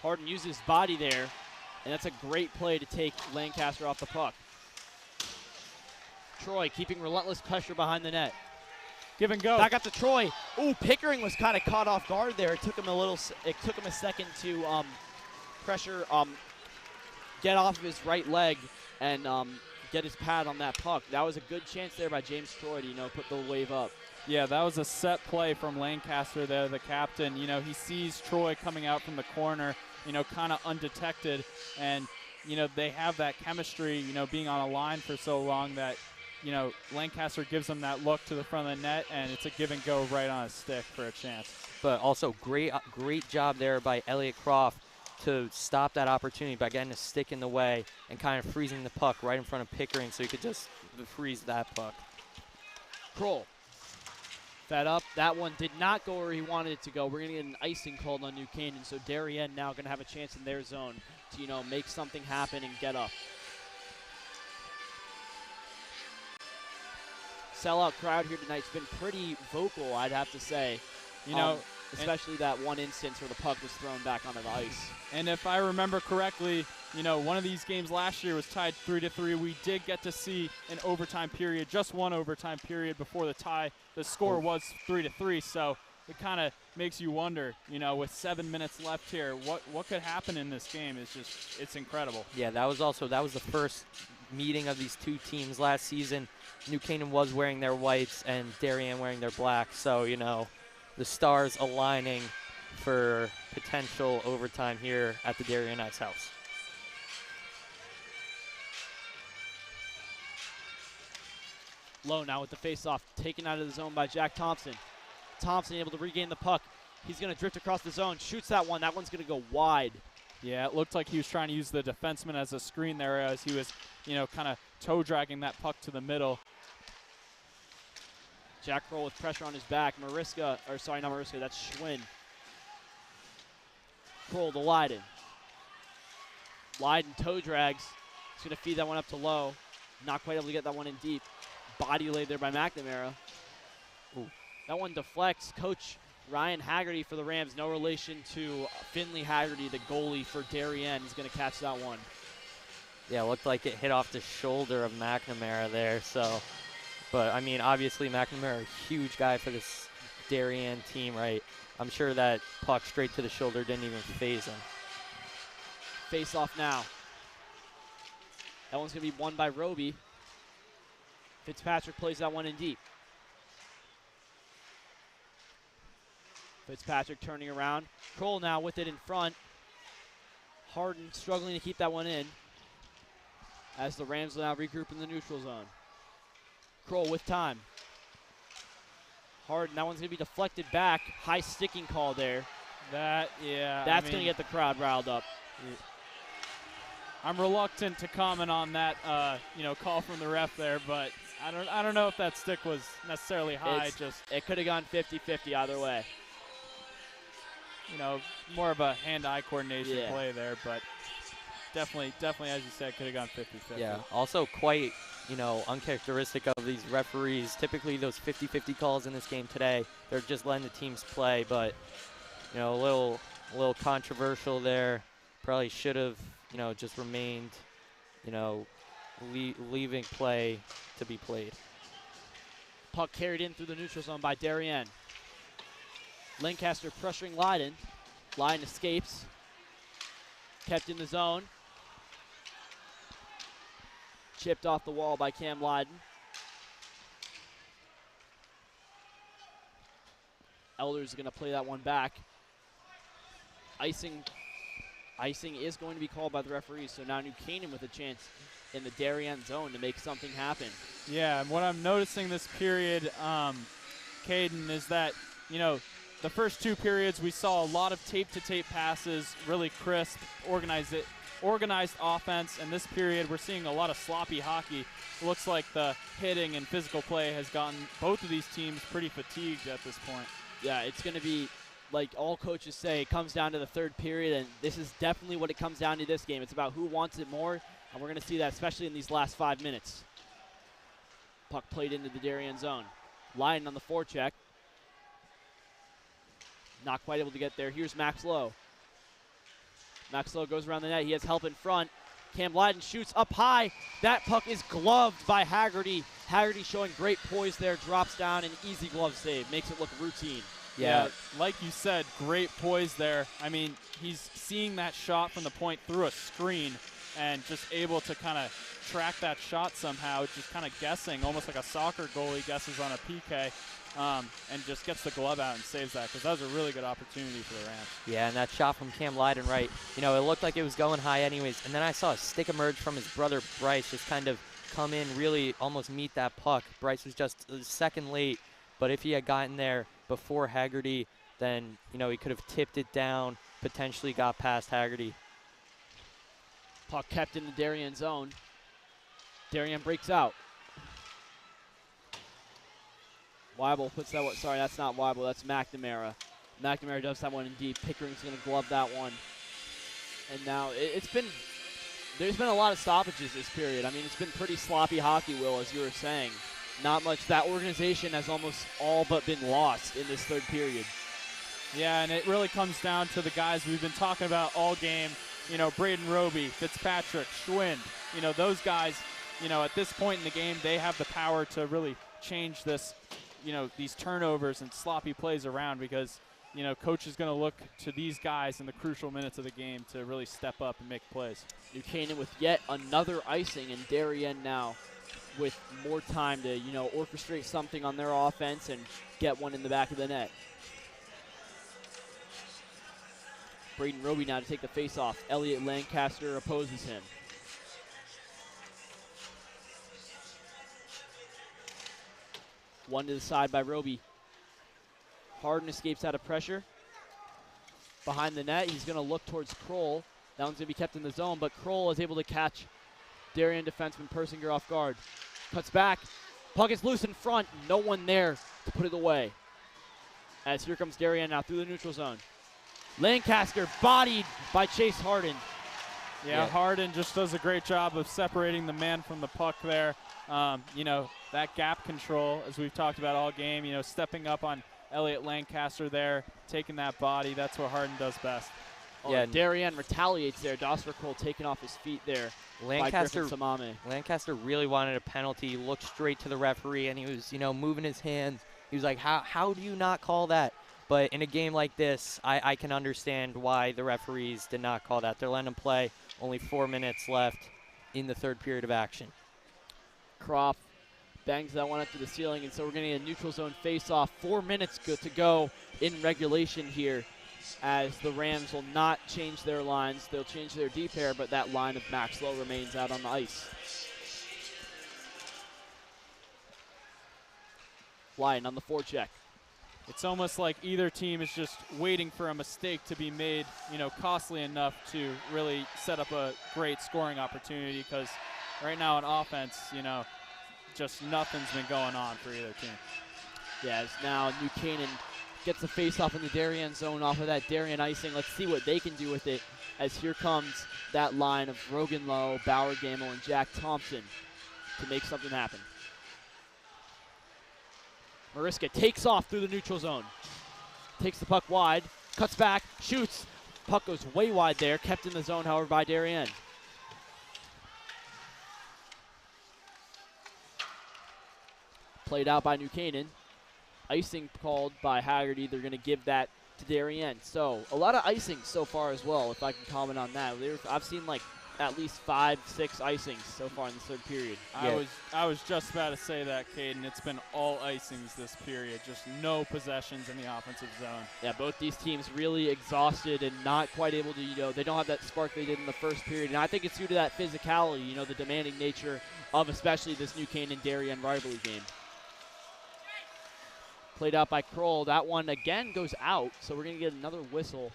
Harden uses his body there, and that's a great play to take Lancaster off the puck. Troy keeping relentless pressure behind the net. Give and go. Back up to Troy. Ooh, Pickering was kind of caught off guard there. It took him a second to pressure, get off of his right leg, and get his pad on that puck. That was a good chance there by James Troy to, you know, put the wave up. Yeah, that was a set play from Lancaster there, the captain. You know, he sees Troy coming out from the corner, you know, kind of undetected. And, you know, they have that chemistry, you know, being on a line for so long that, you know, Lancaster gives them that look to the front of the net, and it's a give and go right on his stick for a chance. But also great job there by Elliot Croft to stop that opportunity by getting a stick in the way and kind of freezing the puck right in front of Pickering so he could just freeze that puck. Kroll fed up. That one did not go where he wanted it to go. We're going to get an icing called on New Canaan, so Darien now going to have a chance in their zone to, you know, make something happen and get up. Sellout crowd here tonight's been pretty vocal, I'd have to say. You know, especially that one instance where the puck was thrown back onto the ice. And if I remember correctly, you know, one of these games last year was tied 3-3. We did get to see an overtime period, just one overtime period before the tie. The score was 3-3, so it kind of makes you wonder, you know, with 7 minutes left here, what could happen in this game? It's incredible. Yeah, that was the first meeting of these two teams last season. New Canaan was wearing their whites and Darien wearing their black, so, you know, the stars aligning for potential overtime here at the Darien Ice House. Lowe now with the face-off, taken out of the zone by Jack Thompson. Thompson able to regain the puck. He's going to drift across the zone, shoots that one. That one's going to go wide. Yeah, it looked like he was trying to use the defenseman as a screen there as he was, you know, kind of toe-dragging that puck to the middle. Jack Kroll with pressure on his back. Mariska, or sorry, not Mariska, that's Schwinn. Kroll to Leiden. Leiden toe drags. He's going to feed that one up to Lowe. Not quite able to get that one in deep. Body laid there by McNamara. Ooh. That one deflects. Coach Ryan Haggerty for the Rams, no relation to Finley Haggerty, the goalie for Darien, is going to catch that one. Yeah, it looked like it hit off the shoulder of McNamara there. So, but I mean, obviously McNamara, a huge guy for this Darien team, right? I'm sure that puck straight to the shoulder didn't even phase him. Face off now. That one's going to be won by Roby. Fitzpatrick plays that one in deep. Fitzpatrick turning around. Kroll now with it in front. Harden struggling to keep that one in as the Rams will now regroup in the neutral zone. Kroll with time. Harden, that one's going to be deflected back. High sticking call there. That's going to get the crowd riled up. I'm reluctant to comment on that, call from the ref there, but I don't know if that stick was necessarily high. It could have gone 50-50 either way. More of a hand-eye coordination play there, but definitely, as you said, could have gone 50-50. Yeah, also quite, uncharacteristic of these referees. Typically those 50-50 calls in this game today, they're just letting the teams play, but, a little controversial there. Probably should have, just remained, leaving play to be played. Puck carried in through the neutral zone by Darien. Lancaster pressuring Leiden. Leiden escapes. Kept in the zone. Chipped off the wall by Cam Leiden. Elders going to play that one back. Icing is going to be called by the referees, so now New Canaan with a chance in the Darien zone to make something happen. Yeah, and what I'm noticing this period, Caden, is that, the first two periods we saw a lot of tape-to-tape passes, really crisp, organized offense, and this period we're seeing a lot of sloppy hockey. It looks like the hitting and physical play has gotten both of these teams pretty fatigued at this point. Yeah, it's going to be, like all coaches say, it comes down to the third period, and this is definitely what it comes down to this game. It's about who wants it more, and we're going to see that especially in these last 5 minutes. Puck played into the Darien zone. Leiden on the forecheck. Not quite able to get there. Here's Max Lowe. Max Lowe goes around the net. He has help in front. Cam Leiden shoots up high. That puck is gloved by Haggerty. Haggerty showing great poise there. Drops down, an easy glove save. Makes it look routine. Yeah, like you said, great poise there. I mean, he's seeing that shot from the point through a screen and just able to kind of track that shot somehow, just kind of guessing, almost like a soccer goalie guesses on a PK, and just gets the glove out and saves that, because that was a really good opportunity for the Rams. Yeah, and that shot from Cam Leiden, right, it looked like it was going high anyways, and then I saw a stick emerge from his brother Bryce, just kind of come in, really almost meet that puck. Bryce was just a second late, but if he had gotten there before Haggerty, then, he could have tipped it down, potentially got past Haggerty. Puck kept in the Darien zone. Darien breaks out. Weibel puts that one. Sorry, that's not Weibel. That's McNamara. McNamara does that one in deep. Pickering's going to glove that one. And now there's been a lot of stoppages this period. I mean, it's been pretty sloppy hockey, Will, as you were saying. Not much. That organization has almost all but been lost in this third period. Yeah, and it really comes down to the guys we've been talking about all game. Braden Roby, Fitzpatrick, Schwind. Those guys, at this point in the game, they have the power to really change this, these turnovers and sloppy plays around, because, coach is going to look to these guys in the crucial minutes of the game to really step up and make plays. New Canaan with yet another icing, and Darien now with more time to, orchestrate something on their offense and get one in the back of the net. Braden Roby now to take the face-off. Elliot Lancaster opposes him. One to the side by Roby. Harden escapes out of pressure. Behind the net, he's going to look towards Kroll. That one's going to be kept in the zone, but Kroll is able to catch Darien defenseman Persinger off guard. Cuts back. Puck is loose in front. No one there to put it away. As here comes Darien now through the neutral zone. Lancaster bodied by Chase Harden. Yeah, Harden just does a great job of separating the man from the puck there. That gap control, as we've talked about all game, stepping up on Elliott Lancaster there, taking that body. That's what Harden does best. Oh, yeah, Darien retaliates there. Dosper Cole taking off his feet there. Lancaster really wanted a penalty. He looked straight to the referee, and he was, moving his hands. He was like, how do you not call that? But in a game like this, I can understand why the referees did not call that. They're letting him play. Only 4 minutes left in the third period of action. Croft bangs that one up to the ceiling, and so we're going to get a neutral zone face-off. 4 minutes good to go in regulation here, as the Rams will not change their lines. They'll change their deep pair, but that line of Max Lowe remains out on the ice. Lyon on the forecheck. It's almost like either team is just waiting for a mistake to be made, costly enough to really set up a great scoring opportunity, because right now on offense, just nothing's been going on for either team. Yeah, as now New Canaan gets the face-off in the Darien zone off of that Darien icing. Let's see what they can do with it, as here comes that line of Rogan Lowe, Bauer Gamel, and Jack Thompson to make something happen. Mariska takes off through the neutral zone. Takes the puck wide, cuts back, shoots. Puck goes way wide there, kept in the zone, however, by Darien. Played out by New Canaan. Icing called by Haggerty. They're going to give that to Darien. So a lot of icing so far as well, if I can comment on that. I've seen like at least 5-6 icings so far in the third period. Yeah. I was just about to say that, Caden. It's been all icings this period, just no possessions in the offensive zone. Yeah, both these teams really exhausted and not quite able to, they don't have that spark they did in the first period. And I think it's due to that physicality, the demanding nature of especially this New Canaan-Darien rivalry game. Played out by Kroll. That one again goes out, so we're going to get another whistle.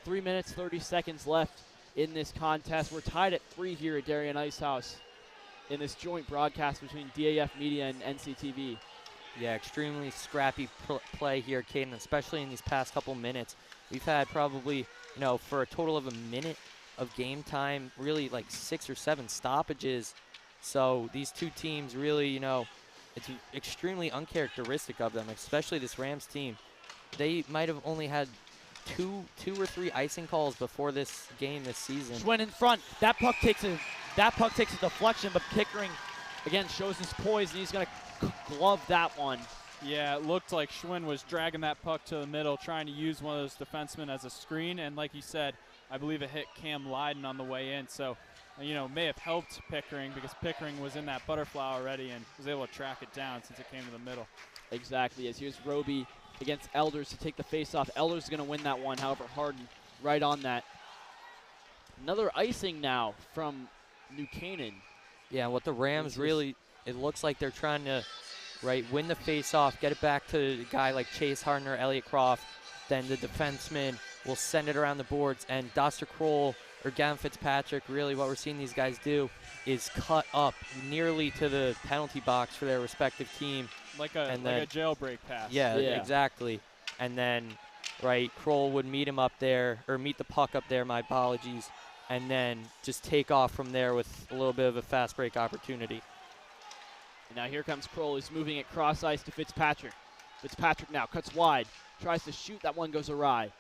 3 minutes, 30 seconds left in this contest. We're tied at 3 here at Darien Ice House in this joint broadcast between DAF Media and NCTV. Yeah, extremely scrappy play here, Caden, especially in these past couple minutes. We've had probably, for a total of a minute of game time, really like 6 or 7 stoppages. So these two teams really, it's extremely uncharacteristic of them, especially this Rams team. They might have only had two or three icing calls before this game this season. Schwinn in front. That puck takes a deflection, but Pickering again shows his poise, and he's going to glove that one. Yeah, it looked like Schwinn was dragging that puck to the middle, trying to use one of those defensemen as a screen, and like you said, I believe it hit Cam Lydon on the way in. So, may have helped Pickering, because Pickering was in that butterfly already and was able to track it down since it came to the middle. Exactly, as here's Roby against Elders to take the face-off. Elders is going to win that one, however, Harden right on that. Another icing now from New Canaan. Yeah, what the Rams really, it looks like they're trying to, win the face-off, get it back to a guy like Chase Harden or Elliott Croft. Then the defenseman will send it around the boards, and Doster Kroll or Gavin Fitzpatrick, really what we're seeing these guys do is cut up nearly to the penalty box for their respective team. Like a jailbreak pass. Yeah, exactly. And then, Kroll would meet him up there, or meet the puck up there, my apologies, and then just take off from there with a little bit of a fast break opportunity. And now here comes Kroll. He's moving it cross ice to Fitzpatrick. Fitzpatrick now cuts wide, tries to shoot. That one goes awry.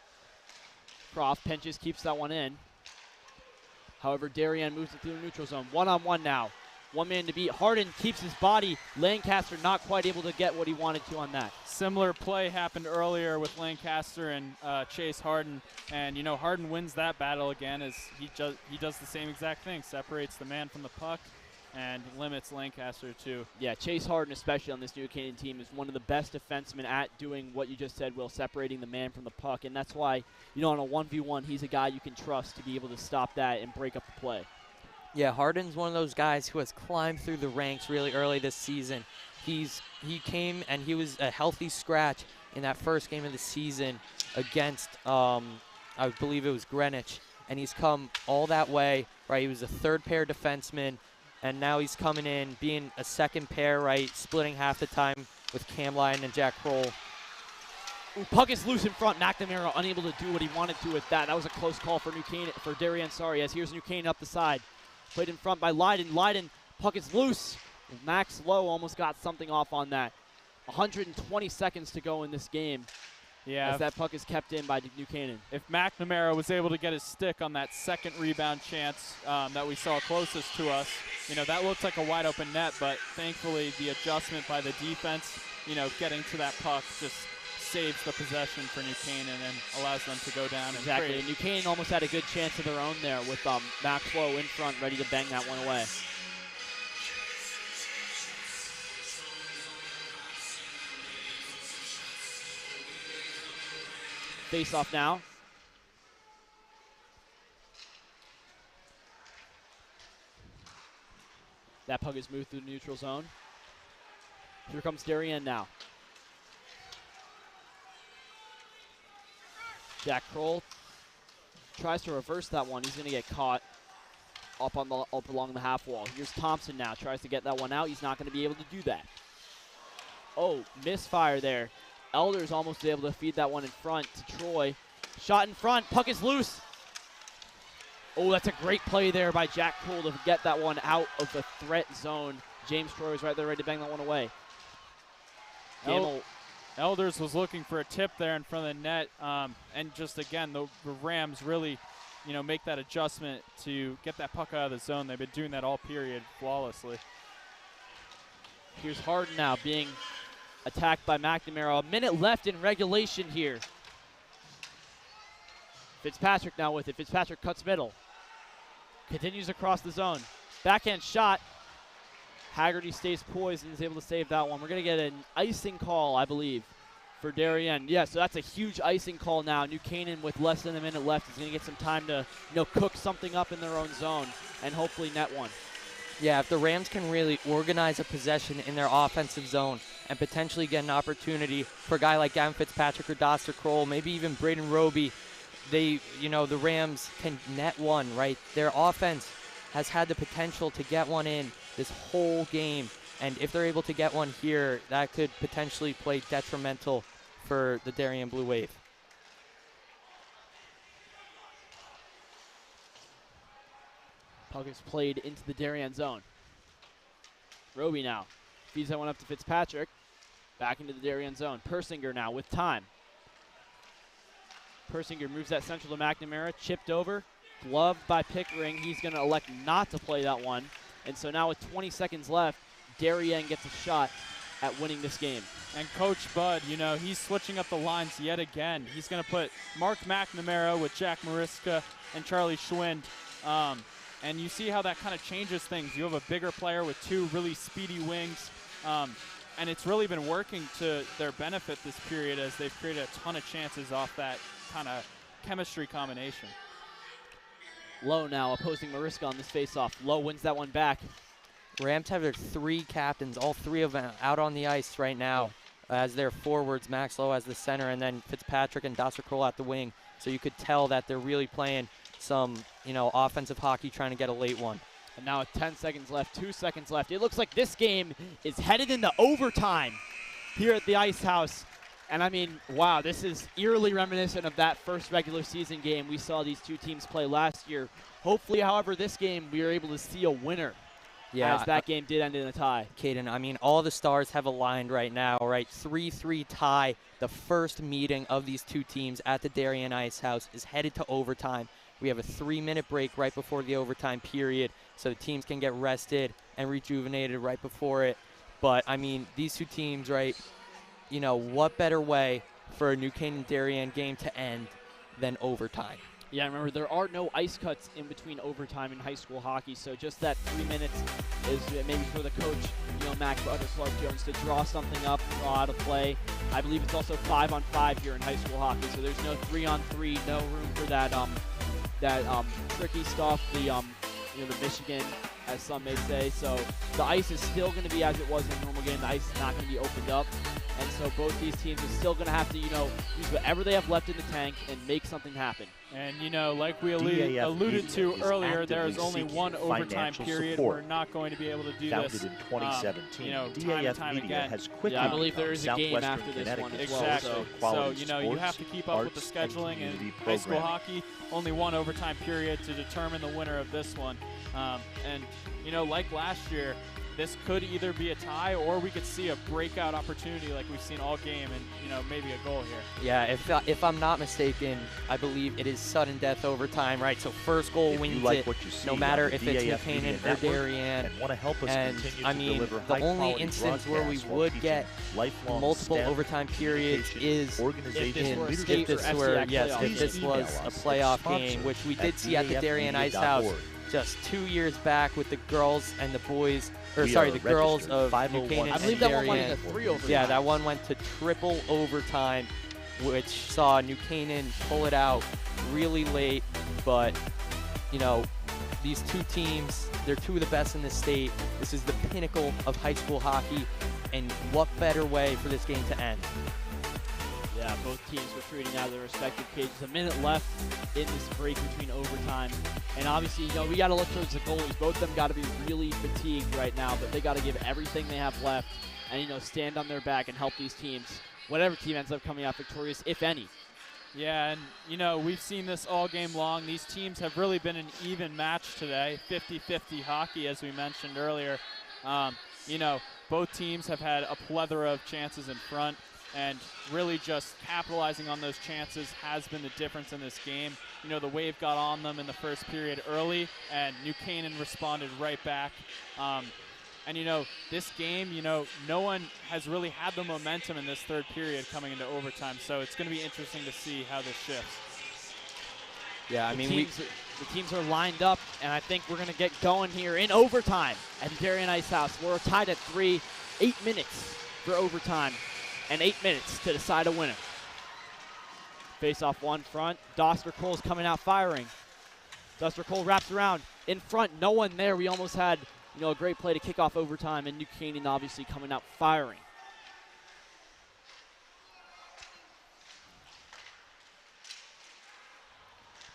Croft pinches, keeps that one in. However, Darien moves it through the neutral zone. One-on-one now. One man to beat. Harden keeps his body. Lancaster not quite able to get what he wanted to on that. Similar play happened earlier with Lancaster and Chase Harden. And, Harden wins that battle again as he does the same exact thing. Separates the man from the puck and limits Lancaster too. Yeah, Chase Harden, especially on this New Canaan team, is one of the best defensemen at doing what you just said, Will, separating the man from the puck. And that's why, on a 1v1, he's a guy you can trust to be able to stop that and break up the play. Yeah, Harden's one of those guys who has climbed through the ranks really early this season. He came and he was a healthy scratch in that first game of the season against, I believe it was Greenwich. And he's come all that way, He was a third-pair defenseman. And now he's coming in, being a second pair, splitting half the time with Cam Lyon and Jack Kroll. Puck is loose in front. McNamara unable to do what he wanted to with that. That was a close call for Darien, as here's New Canaan up the side. Played in front by Lydon. Puck is loose. Max Lowe almost got something off on that. 120 seconds to go in this game. Yeah. As that puck is kept in by New Canaan. If McNamara was able to get his stick on that second rebound chance that we saw closest to us, that looked like a wide open net, but thankfully the adjustment by the defense, getting to that puck just saves the possession for New Canaan and allows them to go down. Exactly. And New Canaan almost had a good chance of their own there with Maxwell in front, ready to bang that one away. Face off now. That puck is moved through the neutral zone. Here comes Darien now. Jack Kroll tries to reverse that one. He's going to get caught up along the half wall. Here's Thompson now. Tries to get that one out. He's not going to be able to do that. Oh, misfire there. Elders almost able to feed that one in front to Troy. Shot in front. Puck is loose. Oh, that's a great play there by Jack Kroll to get that one out of the threat zone. James Troy was right there ready to bang that one away. Elders was looking for a tip there in front of the net. And just, again, the Rams really, make that adjustment to get that puck out of the zone. They've been doing that all period flawlessly. Here's Harden now being attacked by McNamara. A minute left in regulation here. Fitzpatrick now with it. Fitzpatrick cuts middle. Continues across the zone. Backhand shot. Haggerty stays poised and is able to save that one. We're going to get an icing call, I believe, for Darien. Yeah, so that's a huge icing call now. New Canaan with less than a minute left is going to get some time to cook something up in their own zone and hopefully net one. Yeah, if the Rams can really organize a possession in their offensive zone and potentially get an opportunity for a guy like Gavin Fitzpatrick or Doster Kroll, maybe even Braden Roby, the Rams can net one, right? Their offense has had the potential to get one in this whole game, and if they're able to get one here, that could potentially play detrimental for the Darien Blue Wave. Puck is played into the Darien zone. Roby now feeds that one up to Fitzpatrick. Back into the Darien zone. Persinger now with time. Persinger moves that central to McNamara. Chipped over. Gloved by Pickering. He's going to elect not to play that one. And so now with 20 seconds left, Darien gets a shot at winning this game. And Coach Bud, he's switching up the lines yet again. He's going to put Mark McNamara with Jack Mariska and Charlie Schwind. And you see how that kind of changes things. You have a bigger player with two really speedy wings. And it's really been working to their benefit this period as they've created a ton of chances off that kind of chemistry combination. Lowe now opposing Mariska on this faceoff. Lowe wins that one back. Rams have their three captains, all three of them out on the ice right now as their forwards, Max Lowe as the center, and then Fitzpatrick and Doster Kroll at the wing. So you could tell that they're really playing some, offensive hockey, trying to get a late one. And now with 10 seconds left, 2 seconds left. It looks like this game is headed into overtime here at the Ice House. And I mean, wow, this is eerily reminiscent of that first regular season game we saw these two teams play last year. Hopefully, however, this game we are able to see a winner. Yeah, as that game did end in a tie. Caden, I mean, all the stars have aligned right now, right? 3-3 tie. The first meeting of these two teams at the Darien Ice House is headed to overtime. We have a 3-minute break right before the overtime period, so the teams can get rested and rejuvenated right before it. But, I mean, these two teams, right, what better way for a New Canaan-Darien game to end than overtime? Yeah, remember, there are no ice cuts in between overtime in high school hockey, so just that 3 minutes is maybe for the coach, Mac Clark Jones, to draw something up, draw out a play. I believe it's also 5-on-5 here in high school hockey, so there's no 3-on-3, no room for that tricky stuff, the Michigan, as some may say. So the ice is still going to be as it was in a normal game. The ice is not going to be opened up. And so both these teams are still going to have to, use whatever they have left in the tank and make something happen. And, like we alluded to earlier, there is only one overtime period. We're not going to be able to do this. Founded in 2017, time Media again. has quickly I believe there is a game Southwestern after this one as Exactly. well. So, you have to keep up with the scheduling and high school hockey. Only one overtime period to determine the winner of this one. And, like last year, this could either be a tie or we could see a breakout opportunity like we've seen all game and, you know, maybe a goal here. Yeah, if I'm not mistaken, I believe it is sudden death overtime, right? So first goal wins it, no matter if it's New Canaan or Darien. And want to help us continue I to mean, deliver the only instance where we would get multiple overtime periods is if this were a playoff game, which we did see at the Darien Ice House just 2 years back with the girls and the boys, or sorry, the girls of New Canaan. I believe that one went into 3 overtime. Yeah, that one went to triple overtime, which saw New Canaan pull it out really late. But, you know, these two teams, they're two of the best in the state. This is the pinnacle of high school hockey, and what better way for this game to end? Yeah, both teams retreating out of their respective cages. A minute left in this break between overtime. And obviously, you know, we got to look towards the goalies. Both of them got to be really fatigued right now, but they got to give everything they have left and, you know, stand on their back and help these teams, whatever team ends up coming out victorious, if any. Yeah, and, you know, we've seen this all game long. These teams have really been an even match today, 50-50 hockey, as we mentioned earlier. You know, both teams have had a plethora of chances in front, and really just capitalizing on those chances has been the difference in this game. You know, the Wave got on them in the first period early, and New Canaan responded right back. And, you know, this game, you know, no one has really had the momentum in this third period coming into overtime, so it's going to be interesting to see how this shifts. Yeah, I mean, the teams are lined up, and I think we're going to get going here in overtime at the Darien Ice House. We're tied at 3, 8 minutes for overtime, and 8 minutes to decide a winner. Face off one front. Doster Cole's coming out firing. Doster Cole wraps around in front. No one there. We almost had, you know, a great play to kick off overtime, and New Canaan obviously coming out firing.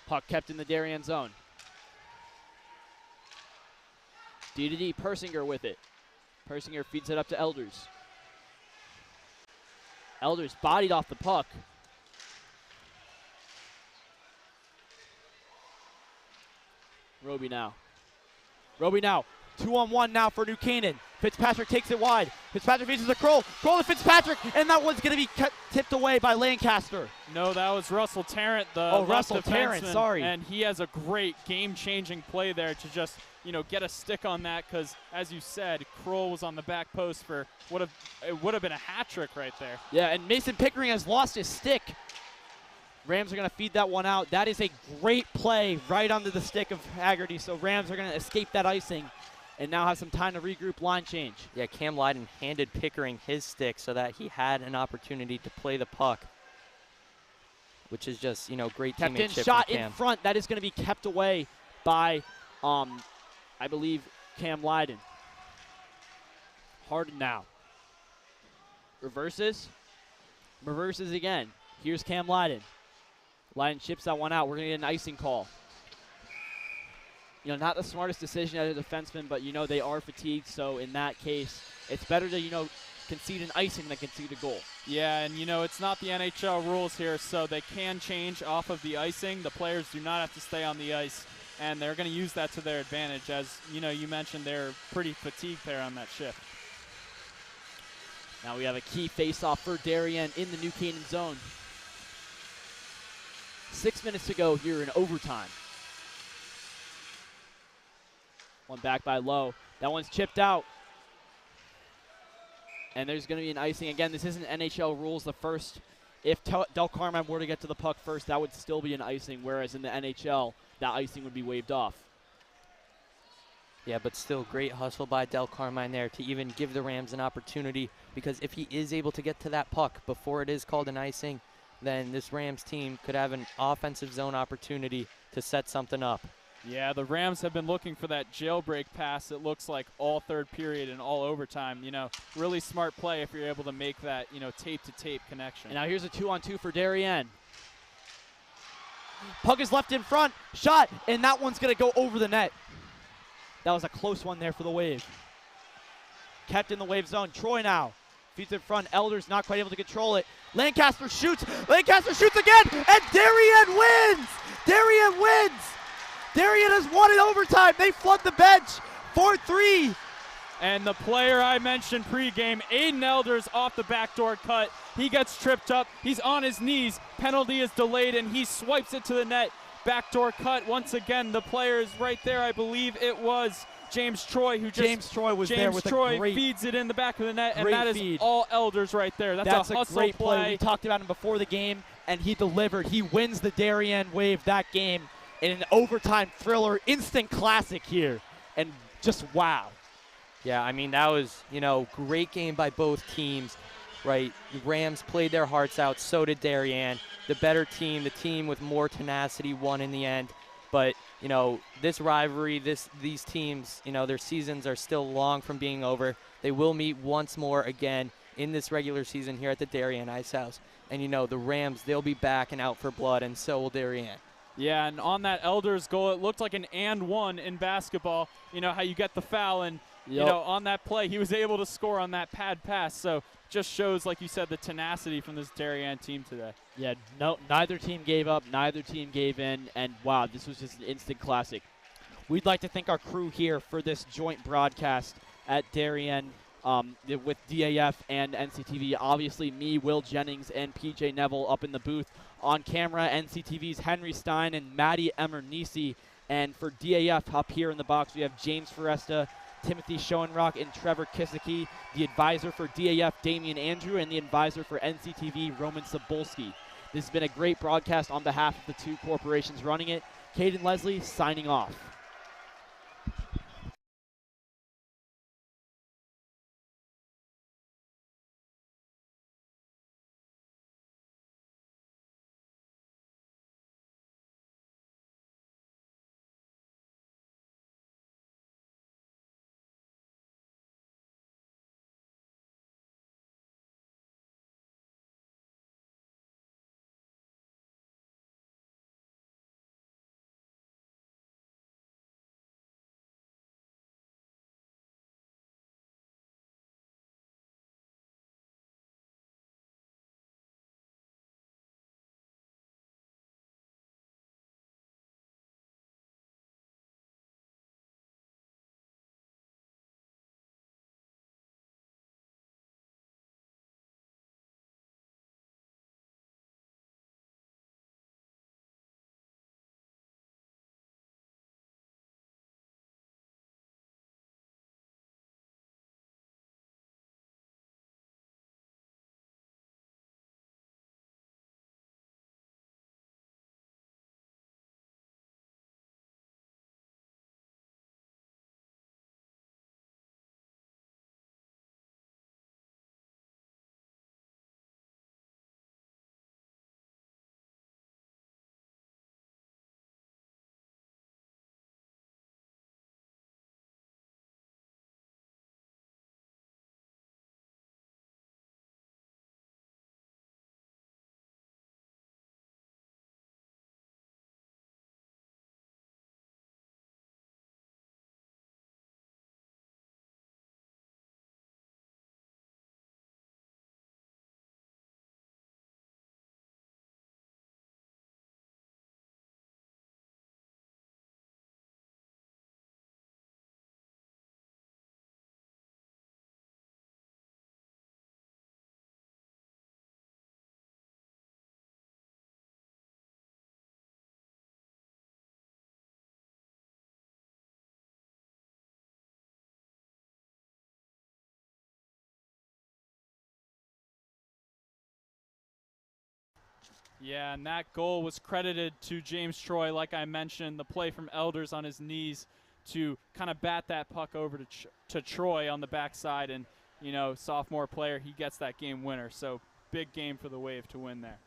Puck kept in the Darien zone. D-to-D, Persinger with it. Persinger feeds it up to Elders. Elders bodied off the puck. Roby now. 2-on-1 now for New Canaan. Fitzpatrick takes it wide. Fitzpatrick feeds it to Kroll. Kroll to Fitzpatrick, and that one's going to be tipped away by Lancaster. No, that was Russell Tarrant, the Russell Tarrant, sorry. And he has a great game-changing play there to just, you know, get a stick on that because, as you said, Kroll was on the back post for it would have been a hat trick right there. Yeah, and Mason Pickering has lost his stick. Rams are going to feed that one out. That is a great play right under the stick of Haggerty, so Rams are going to escape that icing and now have some time to regroup, line change. Yeah, Cam Lydon handed Pickering his stick so that he had an opportunity to play the puck, which is just, you know, great teammanship. Kept in, shot in front. That is going to be kept away by, I believe, Cam Lydon. Harden now. Reverses again. Here's Cam Lydon. Lydon ships that one out. We're going to get an icing call. You know, not the smartest decision as a defenseman, but, you know, they are fatigued. So in that case, it's better to, you know, concede an icing than concede a goal. Yeah, and, you know, it's not the NHL rules here, so they can change off of the icing. The players do not have to stay on the ice, and they're going to use that to their advantage. As, you know, you mentioned, they're pretty fatigued there on that shift. Now we have a key face-off for Darien in the New Canaan zone. 6 minutes to go here in overtime. One back by Lowe. That one's chipped out. And there's going to be an icing. Again, this isn't NHL rules. The first, if Del Carmine were to get to the puck first, that would still be an icing, whereas in the NHL, that icing would be waved off. Yeah, but still great hustle by Del Carmine there to even give the Rams an opportunity, because if he is able to get to that puck before it is called an icing, then this Rams team could have an offensive zone opportunity to set something up. Yeah, the Rams have been looking for that jailbreak pass, it looks like, all third period and all overtime. You know, really smart play if you're able to make that, you know, tape-to-tape connection. And now here's a 2-on-2 for Darien. Puck is left in front, shot, and that one's going to go over the net. That was a close one there for the Wave. Kept in the Wave zone. Troy now feeds in front. Elders not quite able to control it. Lancaster shoots. Lancaster shoots again, and Darien wins! Darien wins! Darien has won in overtime. They flood the bench. 4-3. And the player I mentioned pregame, Aiden Elders, off the backdoor cut. He gets tripped up. He's on his knees. Penalty is delayed, and he swipes it to the net. Backdoor cut once again. The player is right there. I believe it was James Troy who just James Troy was there with Troy a great feeds it in the back of the net, and great that is feed. all Elders right there. That's a hustle great play. We talked about him before the game, and he delivered. He wins the Darien Wave that game in an overtime thriller, instant classic here, and just wow. Yeah, I mean, that was, great game by both teams, right? The Rams played their hearts out, so did Darien. The better team, the team with more tenacity, won in the end. But, this rivalry, these teams, their seasons are still long from being over. They will meet once more again in this regular season here at the Darien Ice House. And, the Rams, they'll be back and out for blood, and so will Darien. Yeah, and on that Elders goal, it looked like an and one in basketball. How you get the foul, and on that play, he was able to score on that pad pass. So just shows, like you said, the tenacity from this Darien team today. Yeah, no, neither team gave up, neither team gave in, and wow, this was just an instant classic. We'd like to thank our crew here for this joint broadcast at Darien with DAF and NCTV. Obviously, me, Will Jennings, and PJ Neville up in the booth. On camera, NCTV's Henry Stein and Maddie Emernisi. And for DAF up here in the box, we have James Foresta, Timothy Schoenrock, and Trevor Kisicki. The advisor for DAF, Damian Andrew, and the advisor for NCTV, Roman Sabulski. This has been a great broadcast on behalf of the two corporations running it. Caden Leslie signing off. Yeah, and that goal was credited to James Troy, like I mentioned, the play from Elders on his knees to kind of bat that puck over to Troy on the backside, and, sophomore player, he gets that game winner. So big game for the Wave to win there.